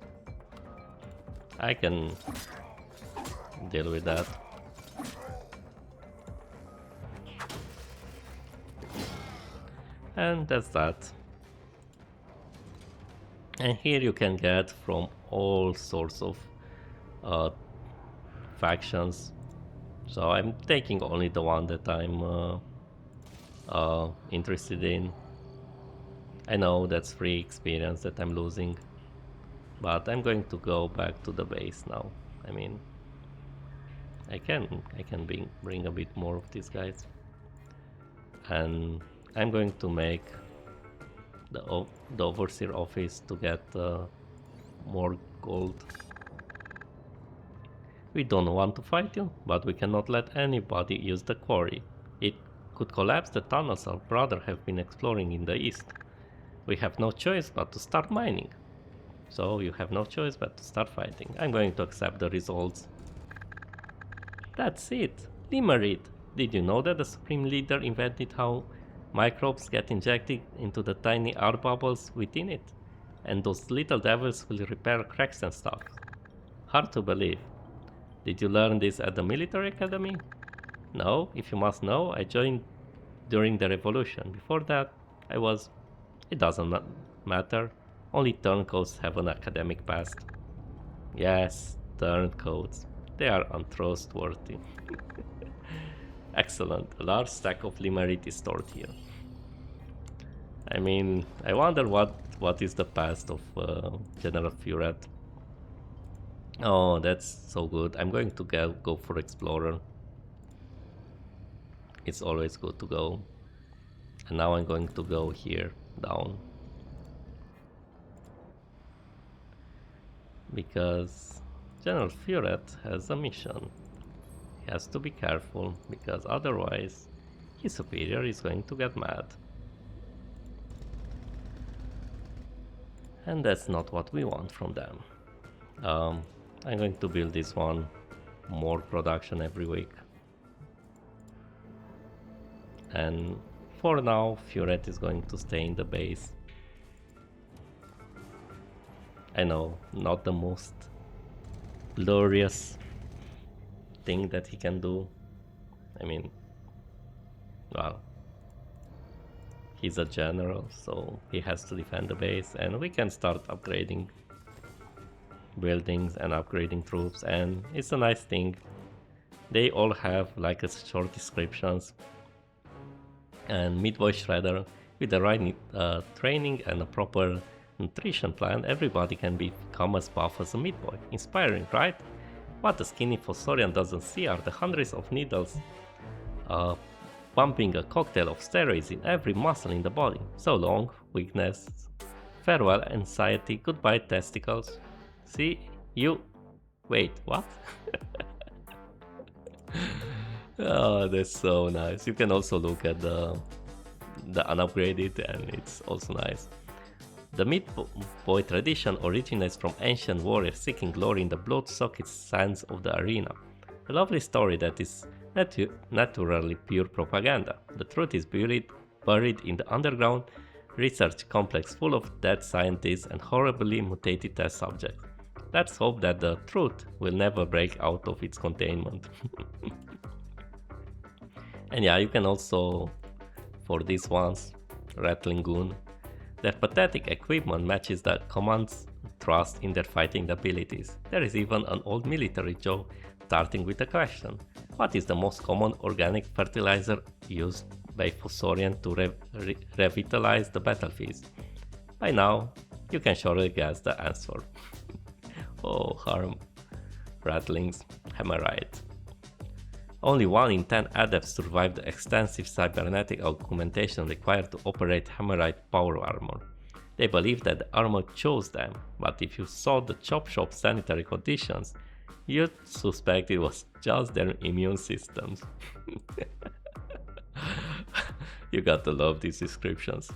I can deal with that. And that's that. And here you can get from all sorts of factions. So I'm taking only the one that I'm interested in. I know that's free experience that I'm losing, but I'm going to go back to the base now. I mean, I can bring a bit more of these guys, and I'm going to make the overseer office to get more gold. We don't want to fight you, but we cannot let anybody use the quarry. It could collapse the tunnels our brother have been exploring in the east. We have no choice but to start mining. So you have no choice but to start fighting. I'm going to accept the results. That's it! Limerit! Did you know that the Supreme Leader invented how microbes get injected into the tiny air bubbles within it? And those little devils will repair cracks and stuff. Hard to believe. Did you learn this at the military academy? No, if you must know, I joined during the revolution. Before that, I was... It doesn't matter. Only turncoats have an academic past. Yes, turncoats. They are untrustworthy. Excellent. A large stack of limerit is stored here. I mean, I wonder what is the past of General Furet. Oh, that's so good. I'm going to go for Explorer. It's always good to go. And now I'm going to go here, down. Because General Furet has a mission. He has to be careful, because otherwise his superior is going to get mad. And that's not what we want from them. I'm going to build this one, more production every week. And for now, Furet is going to stay in the base. I know, not the most glorious thing that he can do. I mean, well, he's a general, so he has to defend the base, and we can start upgrading buildings and upgrading troops, and it's a nice thing. They all have like a short descriptions, and Midboy Shredder, with the right training and a proper nutrition plan, everybody can become as buff as a Midboy. Inspiring, right? What the skinny Fossorian doesn't see are the hundreds of needles pumping a cocktail of steroids in every muscle in the body. So long, weakness. Farewell, anxiety. Goodbye, testicles. See you. Wait, what? Oh, that's so nice. You can also look at the unupgraded, and it's also nice. The Meat-Boy tradition originates from ancient warriors seeking glory in the blood-soaked sands of the arena. A lovely story that is naturally pure propaganda. The truth is buried in the underground research complex full of dead scientists and horribly mutated test subjects. Let's hope that the truth will never break out of its containment. And yeah, you can also, for these ones, Rattling Goon. Their pathetic equipment matches the command's trust in their fighting abilities. There is even an old military joke starting with a question. What is the most common organic fertilizer used by Fossorian to revitalize the battlefields? By now, you can surely guess the answer. Oh, harm. Rattlings, Hammerite. Only 1 in 10 adepts survived the extensive cybernetic augmentation required to operate Hammerite power armor. They believe that the armor chose them, but if you saw the chop shop sanitary conditions, you'd suspect it was just their immune systems. You gotta love these descriptions.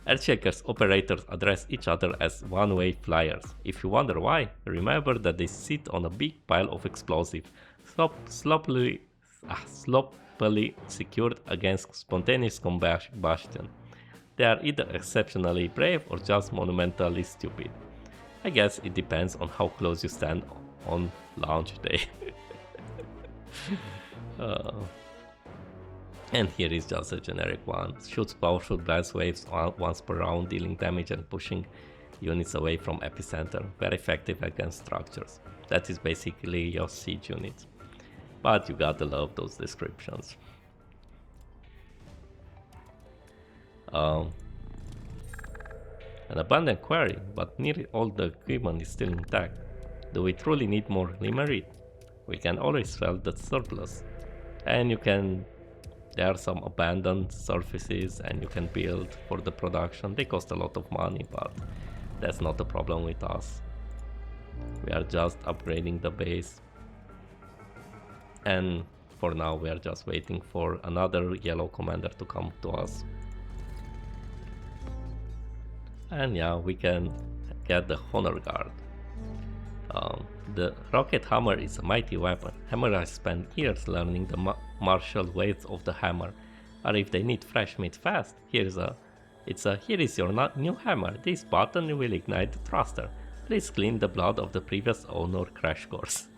Earthshaker's operators address each other as one-way flyers. If you wonder why, remember that they sit on a big pile of explosive, happily secured against spontaneous combustion. They are either exceptionally brave or just monumentally stupid. I guess it depends on how close you stand on launch day. uh, and here is just a generic one. Shoots powerful blast waves once per round, dealing damage and pushing units away from epicenter. Very effective against structures. That is basically your siege units. But you gotta love those descriptions. An abandoned quarry, but nearly all the equipment is still intact. Do we truly need more limerite? We can always sell the surplus. And there are some abandoned surfaces and you can build for the production. They cost a lot of money, but that's not a problem with us. We are just upgrading the base. And for now we are just waiting for another yellow commander to come to us. And yeah, we can get the Honor Guard. The rocket hammer is a mighty weapon. Hammer has spent years learning the martial ways of the hammer. Or if they need fresh meat fast, here is your new hammer. This button will ignite the thruster. Please clean the blood of the previous owner crash course.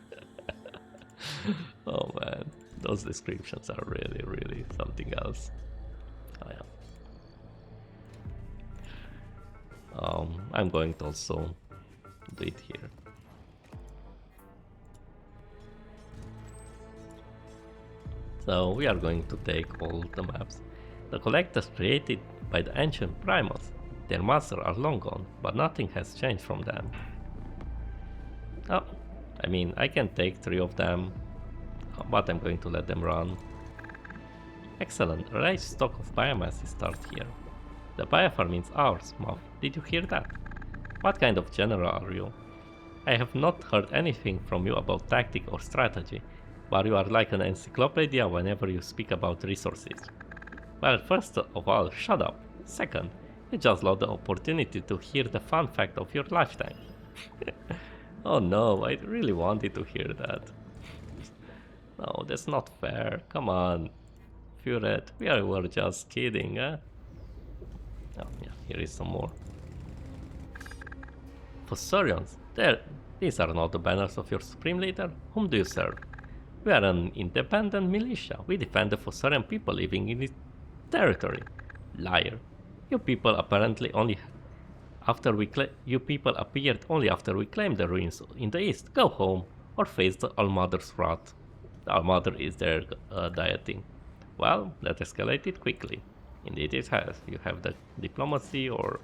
Oh man, those descriptions are really something else. Oh, yeah. I'm going to also do it here. So we are going to take all the maps. The collectors created by the ancient primals. Their masters are long gone, but nothing has changed from them. Oh, I mean, I can take 3 of them, but I'm going to let them run. Excellent, a large stock of biomass is stored here. The biofarm is ours, Muff. Did you hear that? What kind of general are you? I have not heard anything from you about tactic or strategy, but you are like an encyclopedia whenever you speak about resources. Well, first of all, shut up. Second, you just lost the opportunity to hear the fun fact of your lifetime. Oh no, I really wanted to hear that. No, that's not fair. Come on. Furet, we were just kidding, eh? Oh yeah, here is some more. Fossorians, these are not the banners of your supreme leader. Whom do you serve? We are an independent militia. We defend the Fossorian people living in this territory. Liar. You people appeared only after we claimed the ruins in the east. Go home or face the Allmother's wrath. The Allmother is their deity. Well, that escalated quickly. Indeed it has. You have the diplomacy or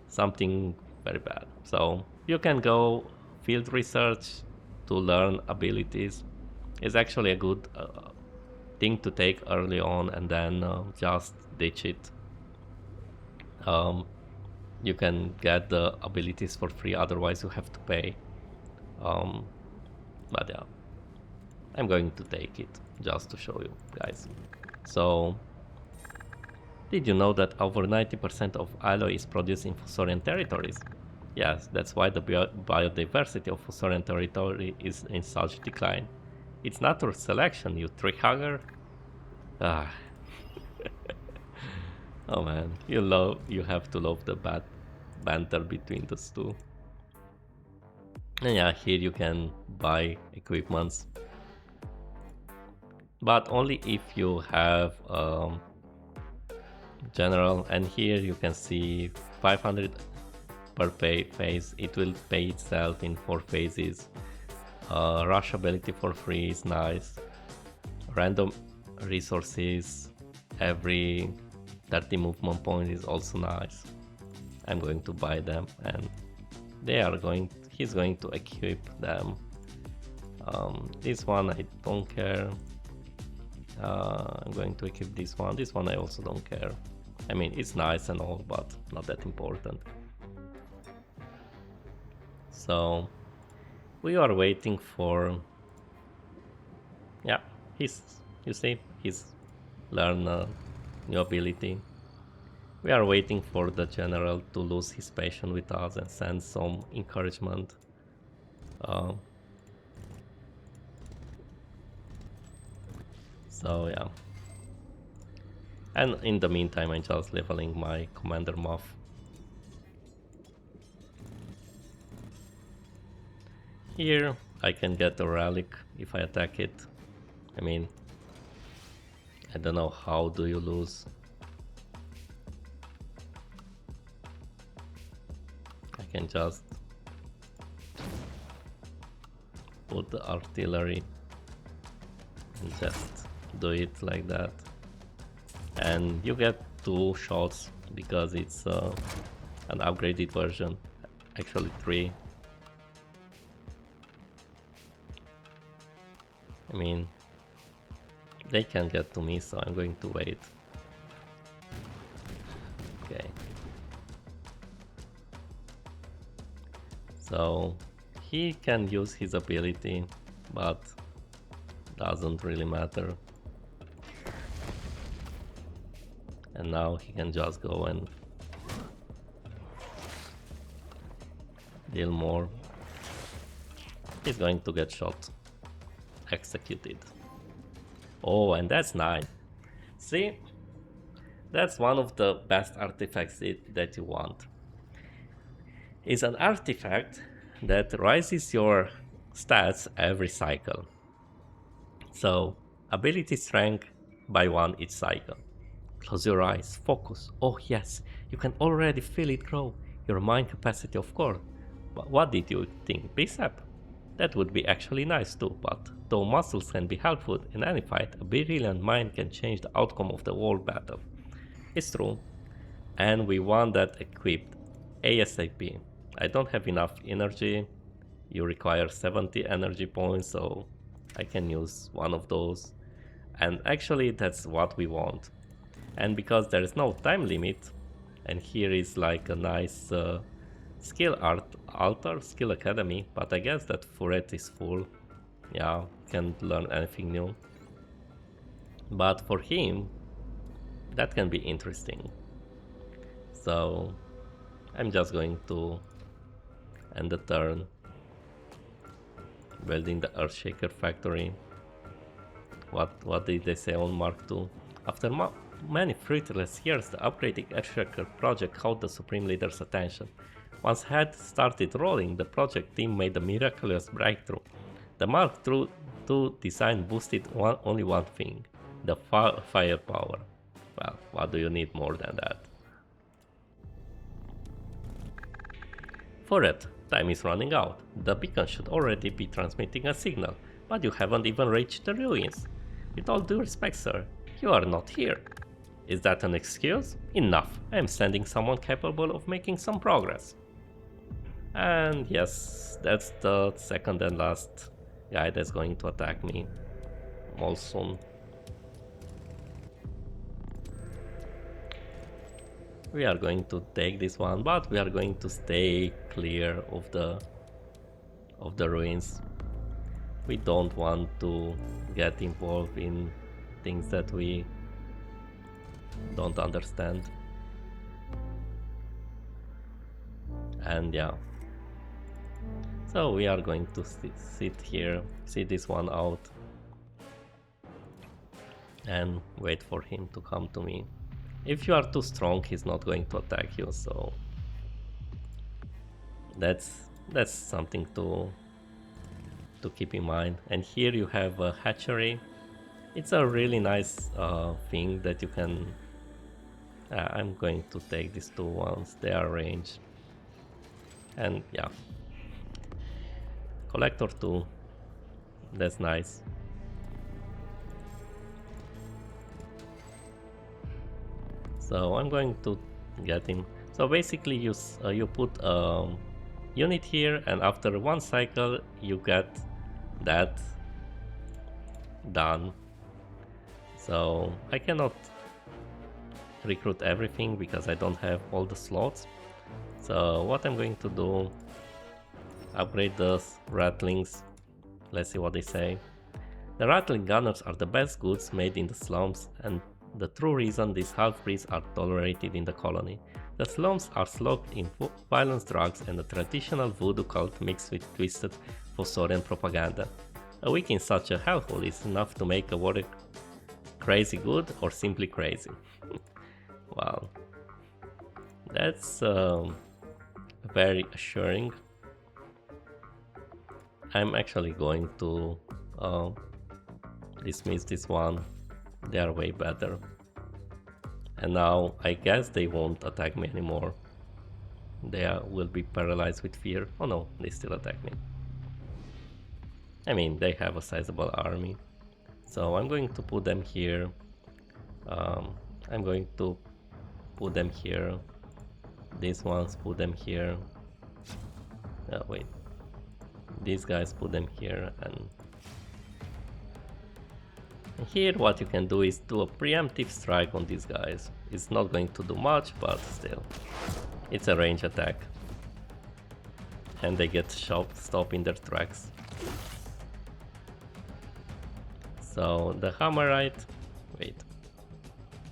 something very bad. So you can go field research to learn abilities. It's actually a good thing to take early on and then just ditch it. You can get the abilities for free, otherwise you have to pay. But yeah, I'm going to take it just to show you guys. So, did you know that over 90% of alloy is produced in Fossorian territories? Yes, that's why the biodiversity of Fossorian territory is in such decline. It's natural selection, you tree hugger. Ah. Oh man, you have to love the bad banter between those two. And yeah, here you can buy equipments, but only if you have general. And here you can see 500 per phase. It will pay itself in 4 phases. Rush ability for free is nice. Random resources every 30 movement points is also nice. I'm going to buy them, and he's going to equip them. This one I don't care. I'm going to equip this one. This one I also don't care. I mean, it's nice and all, but not that important. So we are waiting for, yeah, you see, he's learned a new ability. We are waiting for the general to lose his patience with us and send some encouragement. So yeah. And in the meantime, I'm just leveling my commander moth. Here, I can get a relic if I attack it. I mean, I don't know how do you lose. I can just put the artillery and just do it like that. And you get 2 shots because it's an upgraded version, actually 3. I mean, they can get to me, so I'm going to wait. Okay. So he can use his ability, but doesn't really matter. And now he can just go and deal more. He's going to get shot. Executed. Oh, and that's 9. See? That's one of the best artifacts that you want. It's an artifact that rises your stats every cycle. So, ability strength by 1 each cycle. Close your eyes, focus. Oh yes, you can already feel it grow. Your mind capacity, of course. But what did you think, Bicep? That would be actually nice too, but though muscles can be helpful in any fight, a brilliant mind can change the outcome of the whole battle. It's true. And we want that equipped ASAP. I don't have enough energy. You require 70 energy points, so I can use one of those. And actually that's what we want. And because there is no time limit, and here is like a nice skill altar, skill academy, but I guess that Furet is full. Yeah, can't learn anything new. But for him, that can be interesting. So I'm just going to end the turn building the Earthshaker factory. What did they say on Mark II? After many fruitless years, the upgrading Earthshaker project caught the Supreme Leader's attention. Once head started rolling, the project team made a miraculous breakthrough. The Mark II design boosted only one thing, the firepower. Well, what do you need more than that? For it, time is running out. The beacon should already be transmitting a signal, but you haven't even reached the ruins. With all due respect, sir, you are not here. Is that an excuse? Enough. I am sending someone capable of making some progress. And yes, that's the second and last guy that's going to attack me all soon. We are going to take this one, but we are going to stay clear of the ruins. We don't want to get involved in things that we don't understand. And yeah, so we are going to sit here, see this one out, and wait for him to come to me. If you are too strong, he's not going to attack you, so that's something to keep in mind. And here you have a hatchery. It's a really nice thing that you can... I'm going to take these 2 ones, they are ranged. And yeah, Collector 2, that's nice. So I'm going to get him. So basically you put a unit here, and after 1 cycle you get that done. So I cannot recruit everything because I don't have all the slots. So what I'm going to do, upgrade the Ratlings. Let's see what they say. The Rattling Gunners are the best goods made in the slums, and the true reason these half-breeds are tolerated in the colony. The slums are slogged in violence, drugs, and a traditional voodoo cult mixed with twisted Fossorian propaganda. A week in such a hellhole is enough to make a warrior crazy good or simply crazy? Wow, that's very assuring. I'm actually going to dismiss this one. They are way better. And now I guess they won't attack me anymore. They will be paralyzed with fear. Oh no, they still attack me. I mean, they have a sizable army. So I'm going to put them here. I'm going to put them here. These ones, put them here. Wait. These guys, put them here. And here what you can do is do a preemptive strike on these guys. It's not going to do much, but still. It's a range attack. And they get stopped in their tracks. So the Hammerite, wait,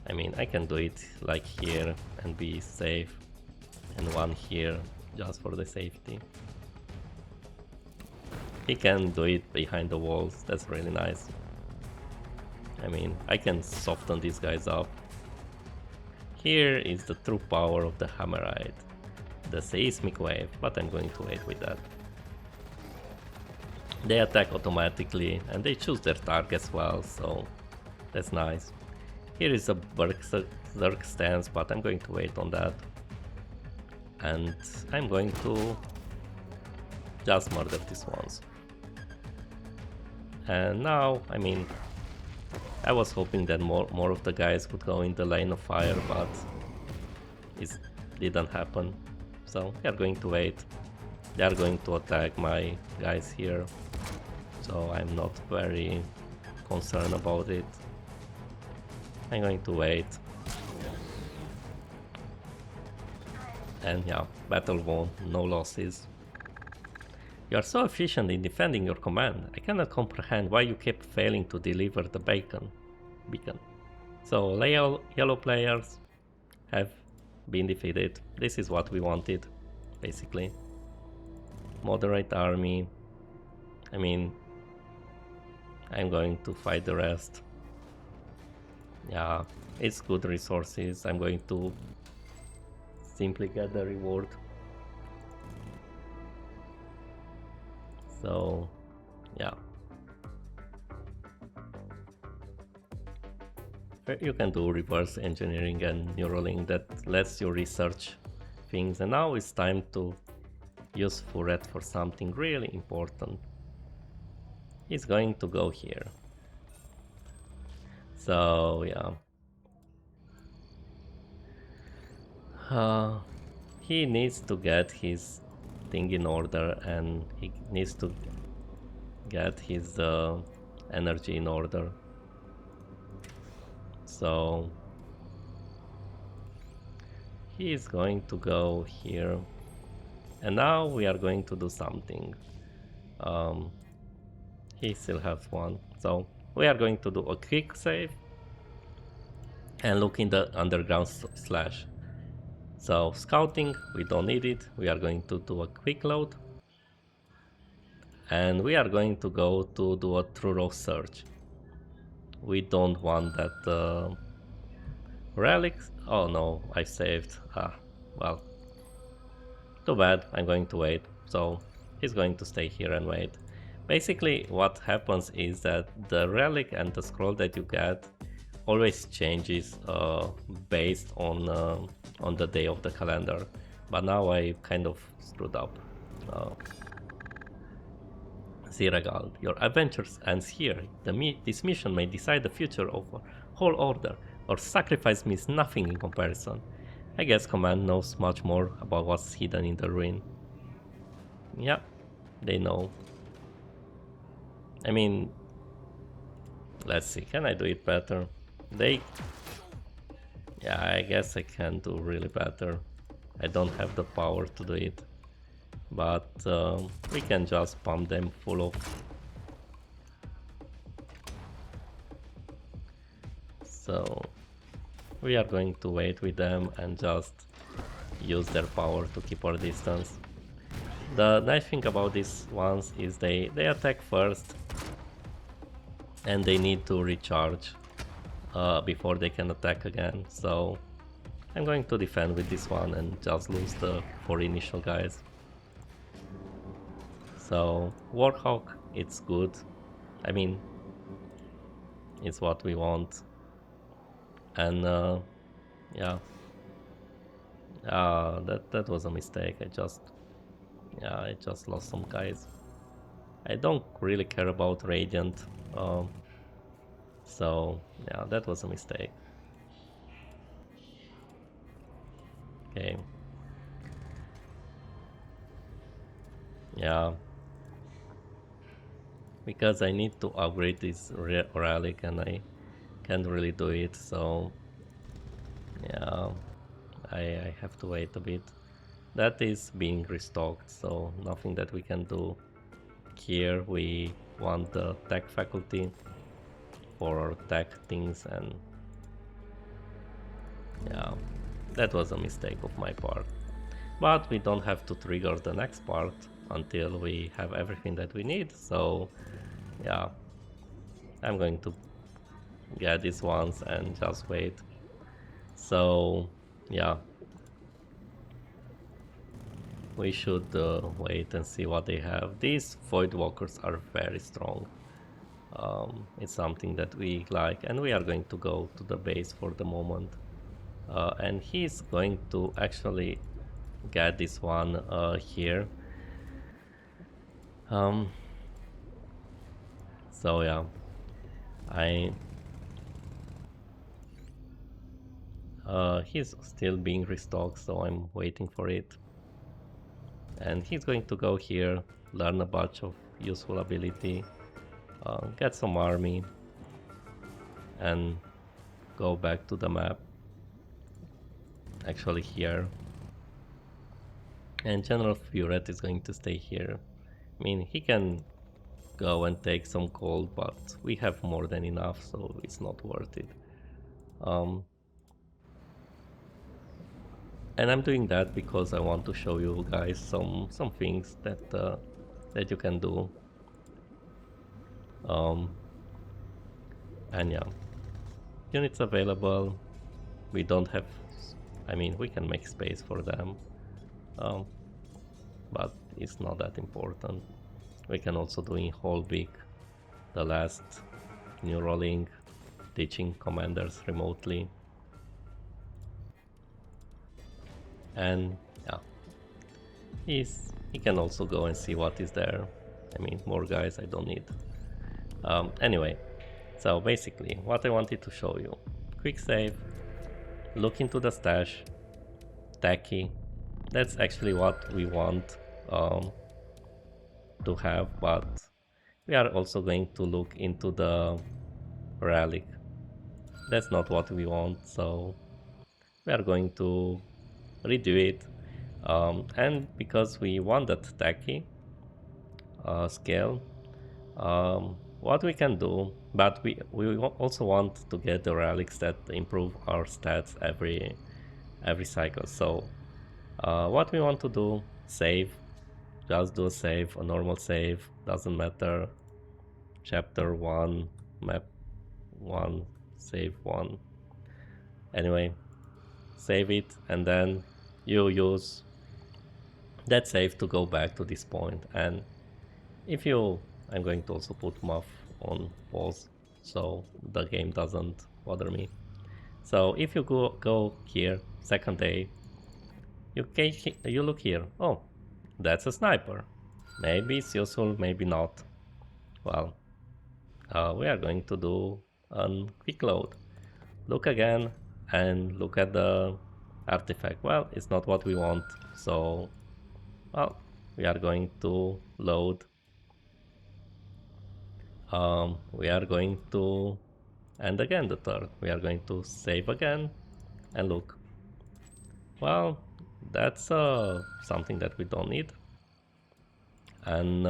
I mean I can do it like here and be safe, and one here just for the safety. He can do it behind the walls, that's really nice. I mean I can soften these guys up. Here is the true power of the Hammerite, the seismic wave, but I'm going to wait with that. They attack automatically and they choose their target as well, so that's nice. Here is a Berserk stance, but I'm going to wait on that. And I'm going to just murder these ones. And now, I mean, I was hoping that more of the guys would go in the lane of fire, but it didn't happen. So we are going to wait. They are going to attack my guys here. So I'm not very concerned about it. I'm going to wait. And yeah, battle won, no losses. You are so efficient in defending your command. I cannot comprehend why you kept failing to deliver the beacon. So yellow players have been defeated. This is what we wanted, basically. Moderate army. I mean, I'm going to fight the rest. Yeah, it's good resources. I'm going to simply get the reward. So, yeah. You can do reverse engineering and neuralink that lets you research things. And now it's time to use Furet for something really important. He's going to go here. So yeah, he needs to get his thing in order, and he needs to get his energy in order. So he is going to go here, and now we are going to do something. He still has one, so we are going to do a quick save and look in the underground slash. So scouting, we don't need it. We are going to do a quick load, and we are going to go to do a thorough search. We don't want that relics. Oh no, I saved. Well, too bad. I'm going to wait. So he's going to stay here and wait. Basically what happens is that the relic and the scroll that you get always changes based on the day of the calendar, but now I kind of screwed up. Ziragal, your adventures ends here. This mission may decide the future of a whole order. Our sacrifice means nothing in comparison. I guess Command knows much more about what's hidden in the ruin. Yeah, they know. I mean, let's see, can I do it better? Yeah, I guess I can do really better. I don't have the power to do it, but we can just pump them full of. So we are going to wait with them and just use their power to keep our distance. The nice thing about these ones is they attack first and they need to recharge before they can attack again. So I'm going to defend with this one and just lose the 4 initial guys. So Warhawk, it's good. I mean, it's what we want. And yeah, that was a mistake. I just lost some guys. I don't really care about Radiant, so yeah, that was a mistake. Okay. Yeah. Because I need to upgrade this relic and I can't really do it, so yeah, I have to wait a bit. That is being restocked, so nothing that we can do. Here we want the tech faculty for our tech things, and yeah, that was a mistake of my part. But we don't have to trigger the next part until we have everything that we need, so yeah, I'm going to get these ones and just wait. So yeah, we should wait and see what they have. These Void Walkers are very strong. It's something that we like, and we are going to go to the base for the moment. And he's going to actually get this one here. So yeah, he's still being restocked, so I'm waiting for it. And he's going to go here, learn a bunch of useful ability, get some army, and go back to the map. Actually here. And General Furet is going to stay here. I mean, he can go and take some gold, but we have more than enough, so it's not worth it. And I'm doing that because I want to show you guys some things that that you can do. And yeah, units available. We don't have. I mean, we can make space for them, but it's not that important. We can also do in Holvik the last new rolling, teaching commanders remotely. And yeah, he can also go and see what is there. I mean, more guys I don't need. Anyway, so basically what I wanted to show you: quick save, look into the stash, tacky. That's actually what we want to have, but we are also going to look into the relic. That's not what we want, so we are going to redo it. And because we want that tacky scale, what we can do, but we also want to get the relics that improve our stats every cycle. So what we want to do, save, just do a save, a normal save, doesn't matter. Chapter 1, map 1, save 1. Anyway, save it, and then you use that save to go back to this point. And if you, I'm going to also put Muff on pause so the game doesn't bother me. So if you go here, second day, you look here. Oh, that's a sniper. Maybe it's useful, maybe not. Well, we are going to do a quick load. Look again and look at the artifact. Well, it's not what we want, so well, we are going to load. We are going to, and again the third, we are going to save again and look. Well, that's something that we don't need. And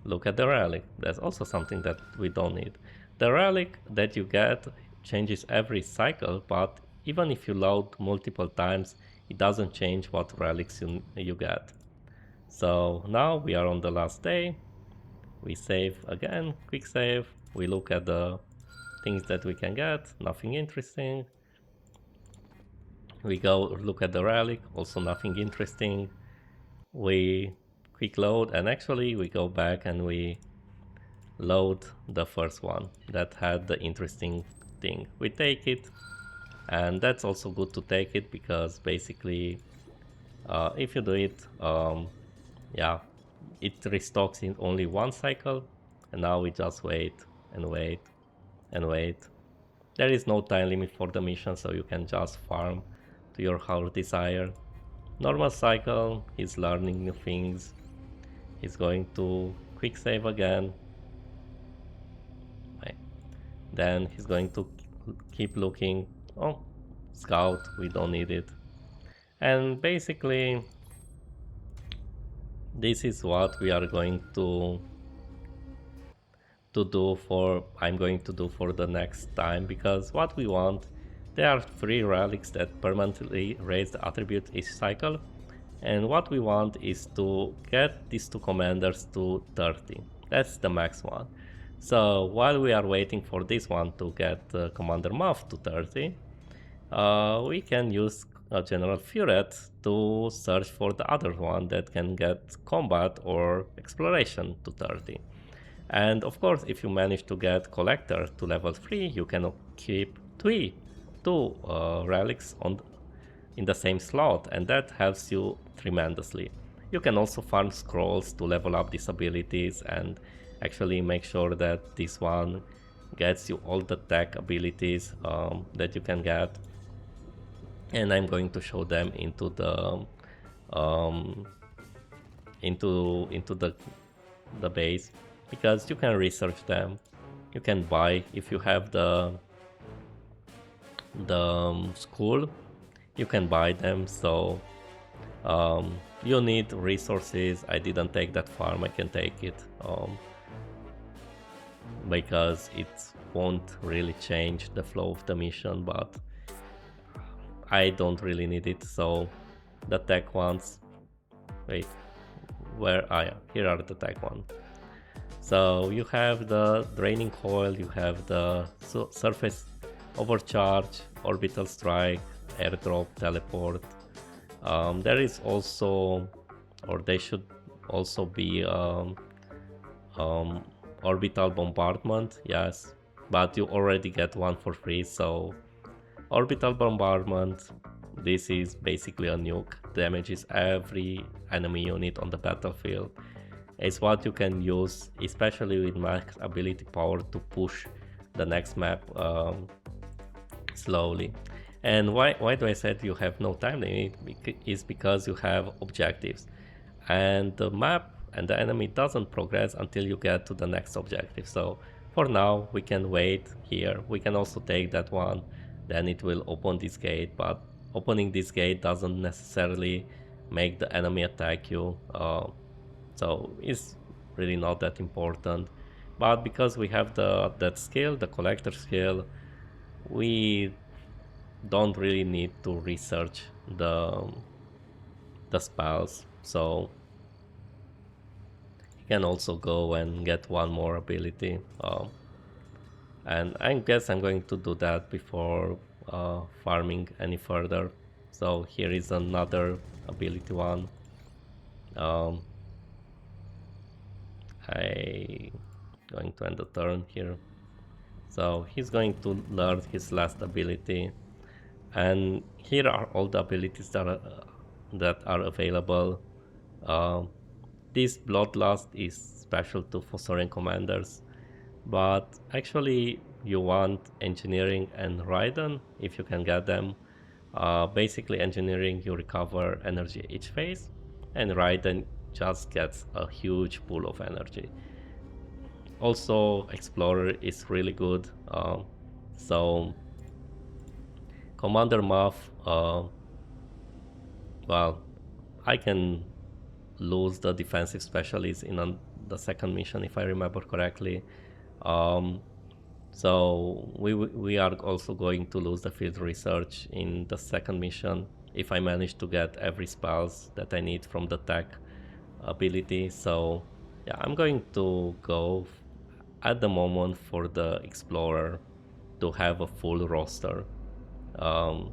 look at the relic. That's also something that we don't need. The relic that you get changes every cycle, but even if you load multiple times, it doesn't change what relics you get. So now we are on the last day. We save again, quick save. We look at the things that we can get, nothing interesting. We go look at the relic, also nothing interesting. We quick load, and actually we go back and we load the first one that had the interesting thing. We take it, and that's also good to take it because basically if you do it, yeah, it restocks in only one cycle, and now we just wait and wait and wait. There is no time limit for the mission, so you can just farm to your heart desire. Normal cycle, he's learning new things. He's going to quick save again. Then he's going to keep looking. Oh, scout, we don't need it. And basically, this is what we are going to do for I'm going to do for the next time, because what we want, there are 3 relics that permanently raise the attribute each cycle, and what we want is to get these 2 commanders to 30. That's the max one. So while we are waiting for this one to get Commander Muff to 30, we can use General Furet to search for the other one that can get combat or exploration to 30. And of course, if you manage to get Collector to level 3, you can keep 2 relics in the same slot, and that helps you tremendously. You can also farm scrolls to level up these abilities and actually make sure that this one gets you all the tech abilities that you can get. And I'm going to show them into the the base, because you can research them. You can buy if you have the school, you can buy them. So you need resources. I didn't take that farm, I can take it because it won't really change the flow of the mission, but I don't really need it. So the tech ones, wait, where are here are the tech ones. So you have the draining coil, you have the surface overcharge, orbital strike, airdrop, teleport. There is also, or they should also be orbital bombardment, yes, but you already get one for free. So orbital bombardment, this is basically a nuke, damages every enemy unit on the battlefield. It's what you can use, especially with max ability power, to push the next map slowly. And why do I said you have no time limit? Is because you have objectives, and the map and the enemy doesn't progress until you get to the next objective. So for now we can wait here. We can also take that one, then it will open this gate, but opening this gate doesn't necessarily make the enemy attack you. So it's really not that important. But because we have that skill, the collector skill, we don't really need to research the spells. So you can also go and get one more ability. And I guess I'm going to do that before farming any further. So here is another ability one. I going to end the turn here. So he's going to learn his last ability, and here are all the abilities that are available. This Bloodlust is special to Fossorian commanders, but actually you want Engineering and Raiden if you can get them. Basically Engineering, you recover energy each phase, and Raiden just gets a huge pool of energy. Also Explorer is really good. So Commander Muff, well, I can lose the defensive specialist in the second mission if I remember correctly. So we are also going to lose the field research in the second mission if I manage to get every spells that I need from the tech ability. So yeah, I'm going to go at the moment for the Explorer. to have a full roster. Um,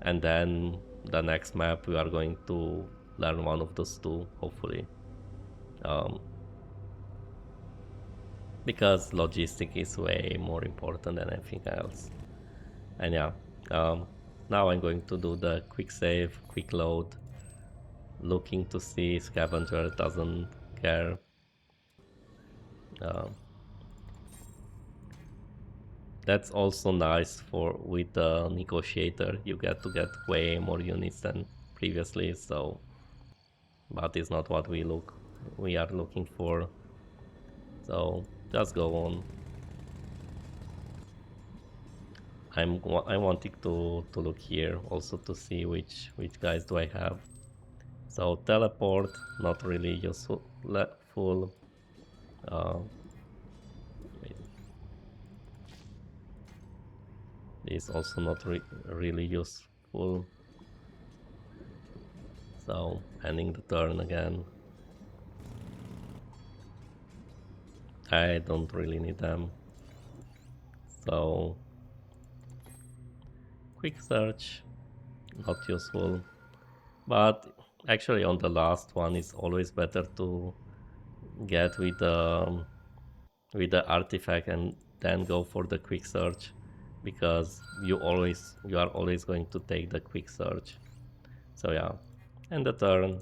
and then the next map we are going to learn one of those two, hopefully. Um, because logistic is way more important than anything else. And yeah, um, now I'm going to do the quick save, quick load, looking to see scavenger doesn't care. Um, that's also nice for with the negotiator. You get to get way more units than previously. So, but it's not what we are looking for. So just go on. I wanted to look here also to see which guys do I have. So teleport, not really useful. Full. Wait, is also not really useful. So ending the turn again. I don't really need them. So quick search, not useful. But actually on the last one it's always better to get with the artifact and then go for the quick search, because you are always going to take the quick search. So yeah, end the turn,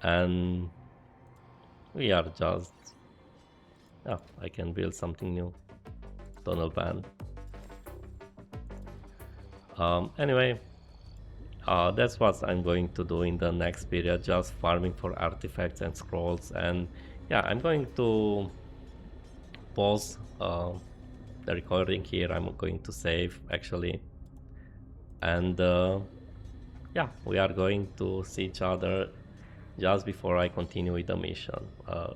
and we are just I can build something new. Tunnel ban. Anyway, that's what I'm going to do in the next period, just farming for artifacts and scrolls. And yeah, I'm going to pause the recording here. I'm going to save actually, and yeah, we are going to see each other just before I continue with the mission.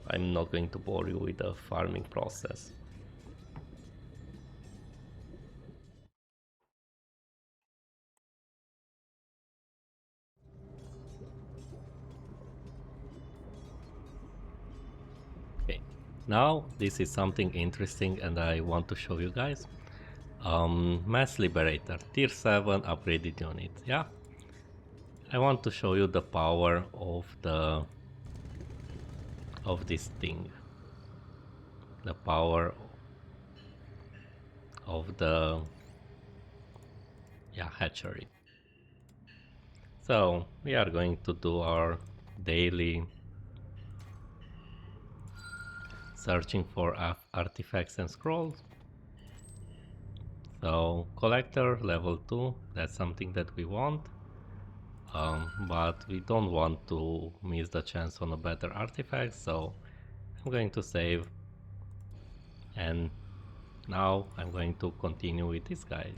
I'm not going to bore you with the farming process. Okay, now this is something interesting and I want to show you guys. Mass Liberator, tier 7 upgraded unit. Yeah, I want to show you the power of this thing. The power of the hatchery. So we are going to do our daily searching for artifacts and scrolls. So collector level 2, that's something that we want, but we don't want to miss the chance on a better artifact, so I'm going to save, and now I'm going to continue with this guy.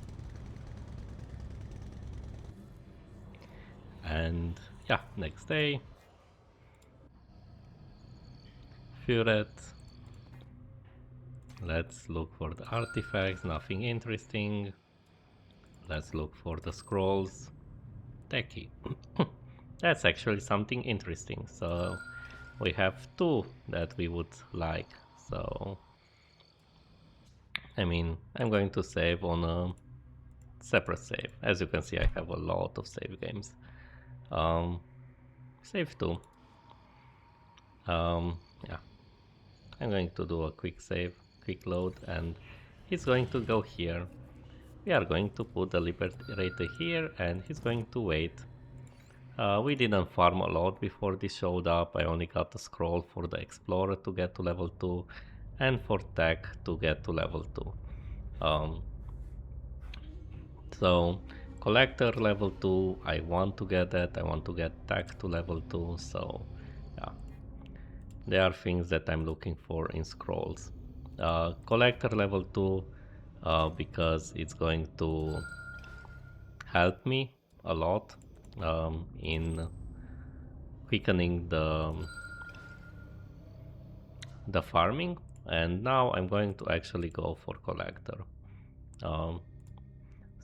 And yeah, next day, Furet. Let's look for the artifacts, nothing interesting. Let's look for the scrolls. Techie. That's actually something interesting. So we have two that we would like. So I mean, I'm going to save on a separate save. As you can see, I have a lot of save games. Save 2. Yeah, I'm going to do a quick save, quick load, and he's going to go here. We are going to put the Liberator here, and he's going to wait. We didn't farm a lot before this showed up. I only got a scroll for the Explorer to get to level 2, and for Tech to get to level 2. So collector level 2, I want to get that. I want to get Tech to level 2. So yeah, there are things that I'm looking for in scrolls. Collector level 2, because it's going to help me a lot in quickening the farming. And now I'm going to actually go for collector. Um,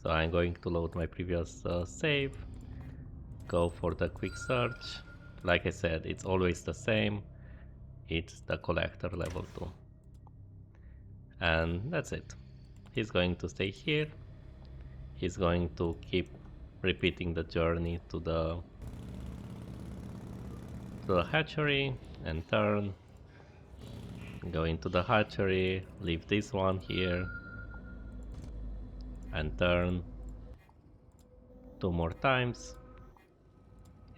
so I'm going to load my previous save, go for the quick search. Like I said, it's always the same. It's the collector level 2. and that's it. He's going to stay here. He's going to keep repeating the journey to the hatchery and turn, go into the hatchery, leave this one here and turn 2 more times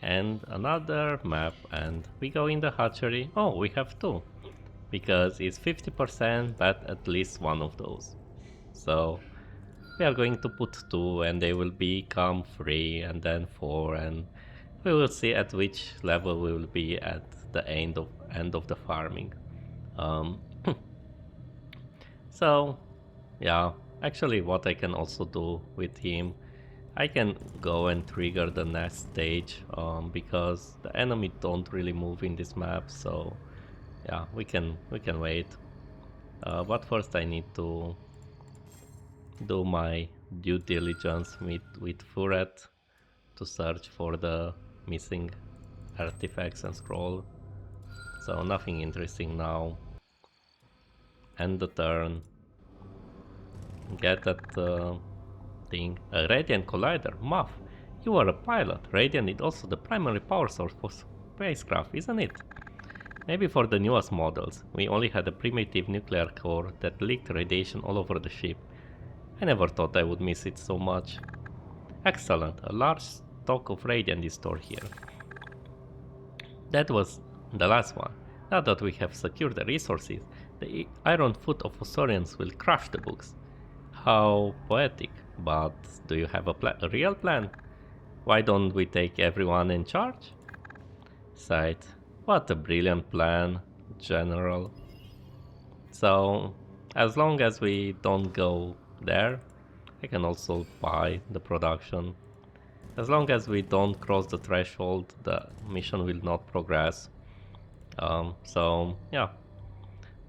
and another map, and we go in the hatchery. Oh, we have two because it's 50% but at least one of those. So we are going to put two and they will become 3 and then 4, and we will see at which level we will be at the end of the farming. Um, so yeah, actually what I can also do with him, I can go and trigger the next stage because the enemy don't really move in this map. So yeah, we can wait. But first I need to do my due diligence with Furet to search for the missing artifacts and scroll. So nothing interesting now. End the turn. Get that thing. A Radiant Collider. Muff, you are a pilot. Radiant is also the primary power source for spacecraft, isn't it? Maybe for the newest models. We only had a primitive nuclear core that leaked radiation all over the ship. I never thought I would miss it so much. Excellent. A large stock of Radiant is stored here. That was the last one. Now that we have secured the resources, the iron foot of Fossorians will crush the books. How poetic, but do you have a real plan? Why don't we take everyone in charge? Sighed. What a brilliant plan, General. So, as long as we don't go there, I can also buy the production. As long as we don't cross the threshold, the mission will not progress. So yeah,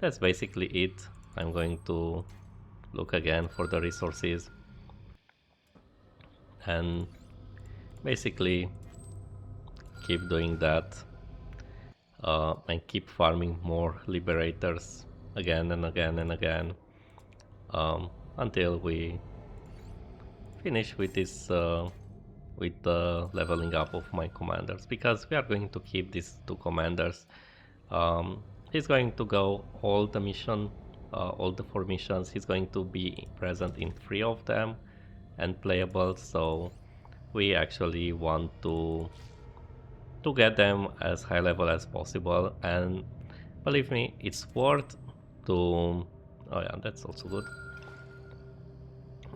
that's basically it. I'm going to look again for the resources and basically keep doing that and keep farming more liberators again and again and again until we finish with this with the leveling up of my commanders, because we are going to keep these two commanders. He's going to go all the mission, all the 4 missions. He's going to be present in 3 of them and playable, so we actually want to get them as high level as possible. And believe me, it's worth to, oh yeah, that's also good.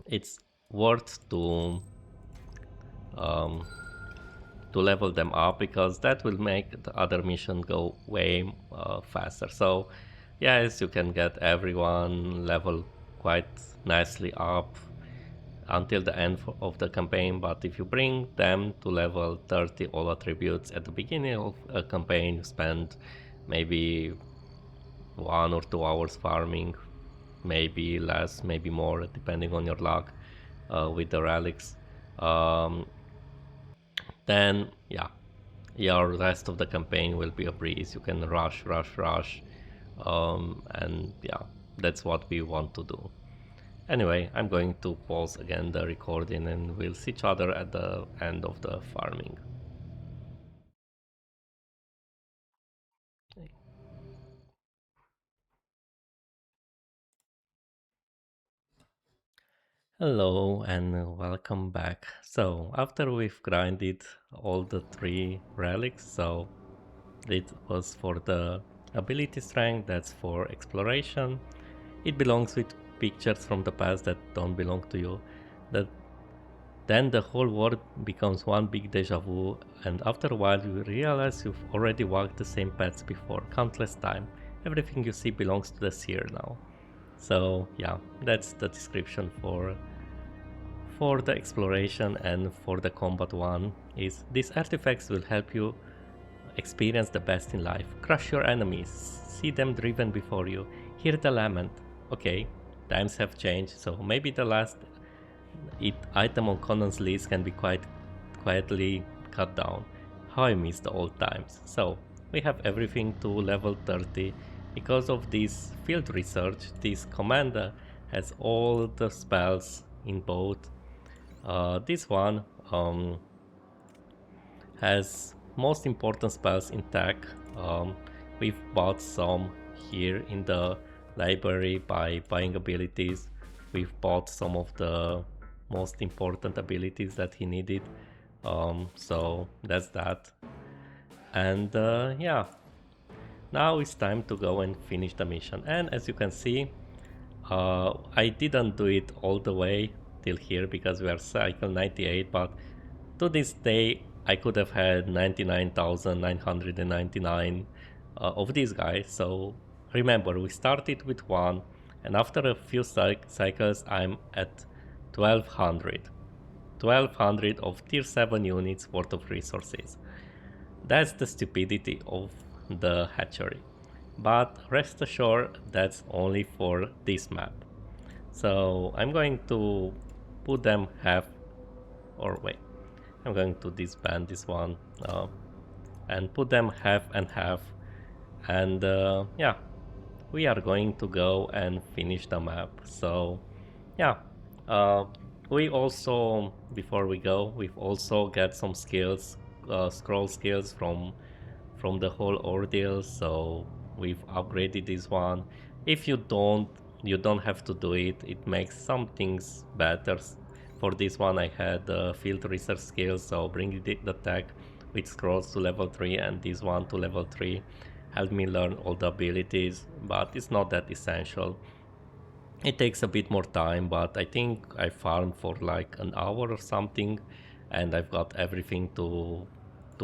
It's worth to level them up, because that will make the other mission go way faster. So yes, you can get everyone level quite nicely up until the end of the campaign, but if you bring them to level 30 all attributes at the beginning of a campaign, you spend maybe 1 or 2 hours farming, maybe less, maybe more, depending on your luck with the relics. Then yeah, your rest of the campaign will be a breeze. You can rush, and yeah, that's what we want to do. Anyway, I'm going to pause again the recording and we'll see each other at the end of the farming. Hello and welcome back. So after we've grinded all the 3 relics, so it was for the ability strength, that's for exploration. It belongs with pictures from the past that don't belong to you. Then the whole world becomes one big deja vu, and after a while you realize you've already walked the same paths before, countless times. Everything you see belongs to the seer now. So yeah, that's the description for the exploration. And for the combat one is, these artifacts will help you experience the best in life. Crush your enemies, see them driven before you, hear the lament. Okay, times have changed, so maybe the last item on Conan's list can be quite quietly cut down. How I miss the old times. So we have everything to level 30. because of this field research, this commander has all the spells in both. This one has most important spells in tech. We've bought some here in the library by buying abilities. We've bought some of the most important abilities that he needed. So that's that. And yeah, now it's time to go and finish the mission. And as you can see, I didn't do it all the way till here because we are cycle 98, but to this day I could have had 99,999 of these guys. So remember, we started with one, and after a few cycles I'm at 1200. 1200 of tier 7 units worth of resources. That's the stupidity of the hatchery. But rest assured, that's only for this map. So I'm going to put them half, or wait, I'm going to disband this one and put them half and half. And yeah, we are going to go and finish the map. So yeah, we also, before we go, we've also got some skills, scroll skills from the whole ordeal. So we've upgraded this one. If you don't have to do it. It makes some things better. For this one I had field research skills, so bringing the tech with scrolls to level 3 and this one to level 3 helped me learn all the abilities, but it's not that essential. It takes a bit more time, but I think I farmed for like an hour or something, and I've got everything to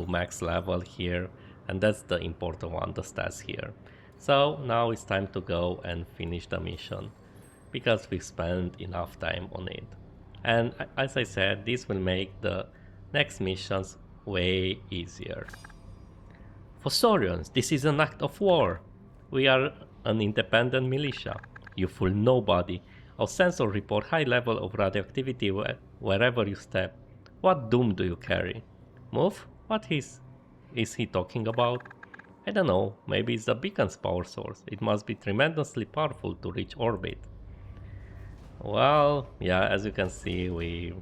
max level here, and that's the important one, the stats here. So now it's time to go and finish the mission, because we spent enough time on it. And as I said, this will make the next missions way easier. Fossorians, this is an act of war. We are an independent militia. You fool nobody. Our sensors report high level of radioactivity wherever you step. What doom do you carry? Move? What is he talking about? I don't know, maybe it's the beacon's power source. It must be tremendously powerful to reach orbit. Well, yeah, as you can see, we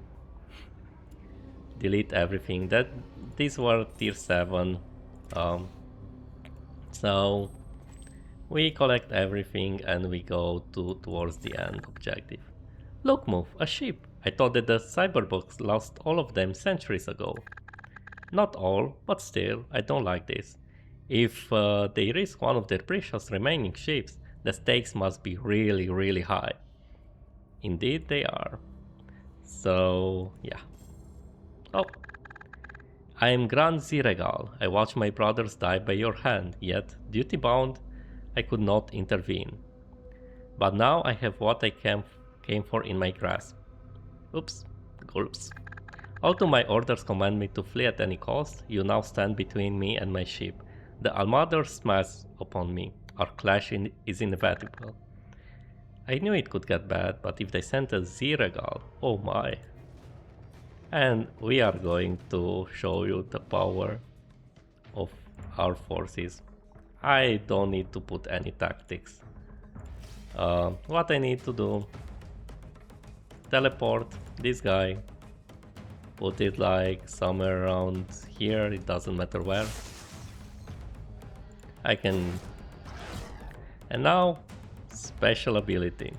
delete everything. These were tier 7. So we collect everything and we go towards the end objective. Look, Move, a ship. I thought that the cyberbugs lost all of them centuries ago. Not all, but still, I don't like this. If they risk one of their precious remaining ships, the stakes must be really, really high. Indeed they are. So, yeah. Oh. I am Grand Ziregal. I watched my brothers die by your hand, yet, duty-bound, I could not intervene. But now I have what I came for in my grasp. Oops. Gulps. Although my orders command me to flee at any cost, you now stand between me and my ship. The Almader smashed upon me. Our clash is inevitable. I knew it could get bad, but if they sent a Ziregal, oh my. And we are going to show you the power of our forces. I don't need to put any tactics. What I need to do, teleport this guy, put it like somewhere around here, it doesn't matter where. I can, and now special ability.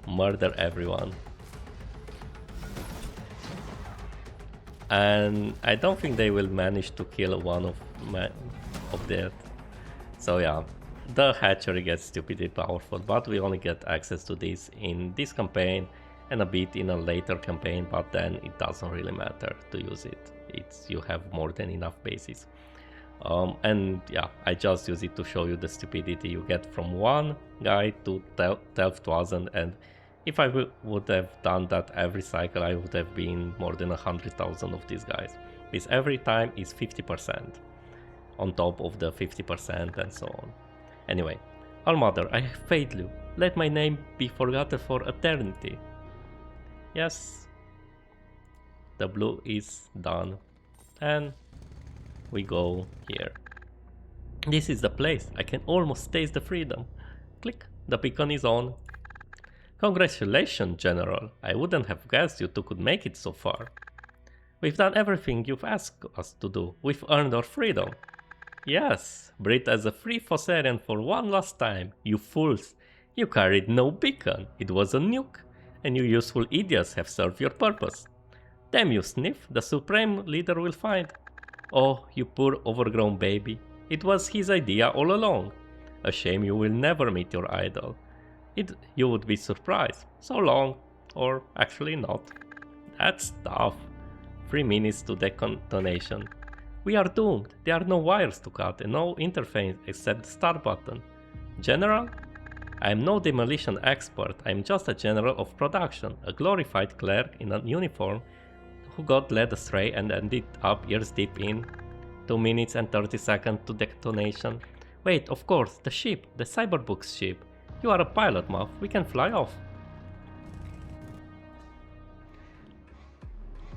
Murder everyone. And I don't think they will manage to kill one of that. So yeah, the hatchery gets stupidly powerful, but we only get access to this in this campaign and a bit in a later campaign, but then it doesn't really matter to use it. You have more than enough bases. And yeah, I just use it to show you the stupidity you get from one guy to 12,000, and if I would have done that every cycle, I would have been more than 100,000 of these guys. This every time is 50% on top of the 50% and so on. Anyway, Allmother, I have failed you. Let my name be forgotten for eternity. Yes, the blue is done, and we go here. This is the place. I can almost taste the freedom. Click. The beacon is on. Congratulations, General. I wouldn't have guessed you two could make it so far. We've done everything you've asked us to do. We've earned our freedom. Yes, breathe as a free Fossorian for one last time, you fools. You carried no beacon. It was a nuke. And you useful idiots have served your purpose. Damn you, Sniff. The Supreme Leader will find. Oh, you poor overgrown baby. It was his idea all along. A shame you will never meet your idol. You would be surprised. So long. Or actually not. That's tough. 3 minutes to detonation. We are doomed. There are no wires to cut and no interface except the start button. General? I am no demolition expert. I am just a general of production, a glorified clerk in a uniform who got led astray and ended up ears deep in 2 minutes and 30 seconds to detonation. Wait, of course, the ship, the Cyberbook's ship. You are a pilot, Muff. We can fly off.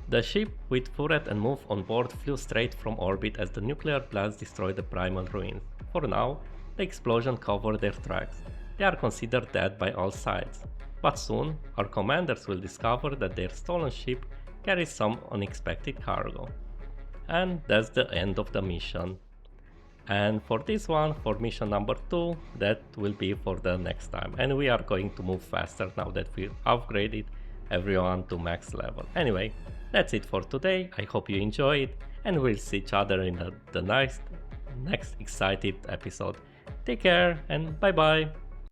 The ship, with turret and move on board, flew straight from orbit as the nuclear blast destroyed the primal ruins. For now, the explosion covered their tracks. They are considered dead by all sides. But soon, our commanders will discover that their stolen ship carries some unexpected cargo. And that's the end of the mission. And for this one, for mission number 2, that will be for the next time. And we are going to move faster now that we upgraded everyone to max level. Anyway, that's it for today. I hope you enjoyed, and we'll see each other in the next excited episode. Take care and bye bye.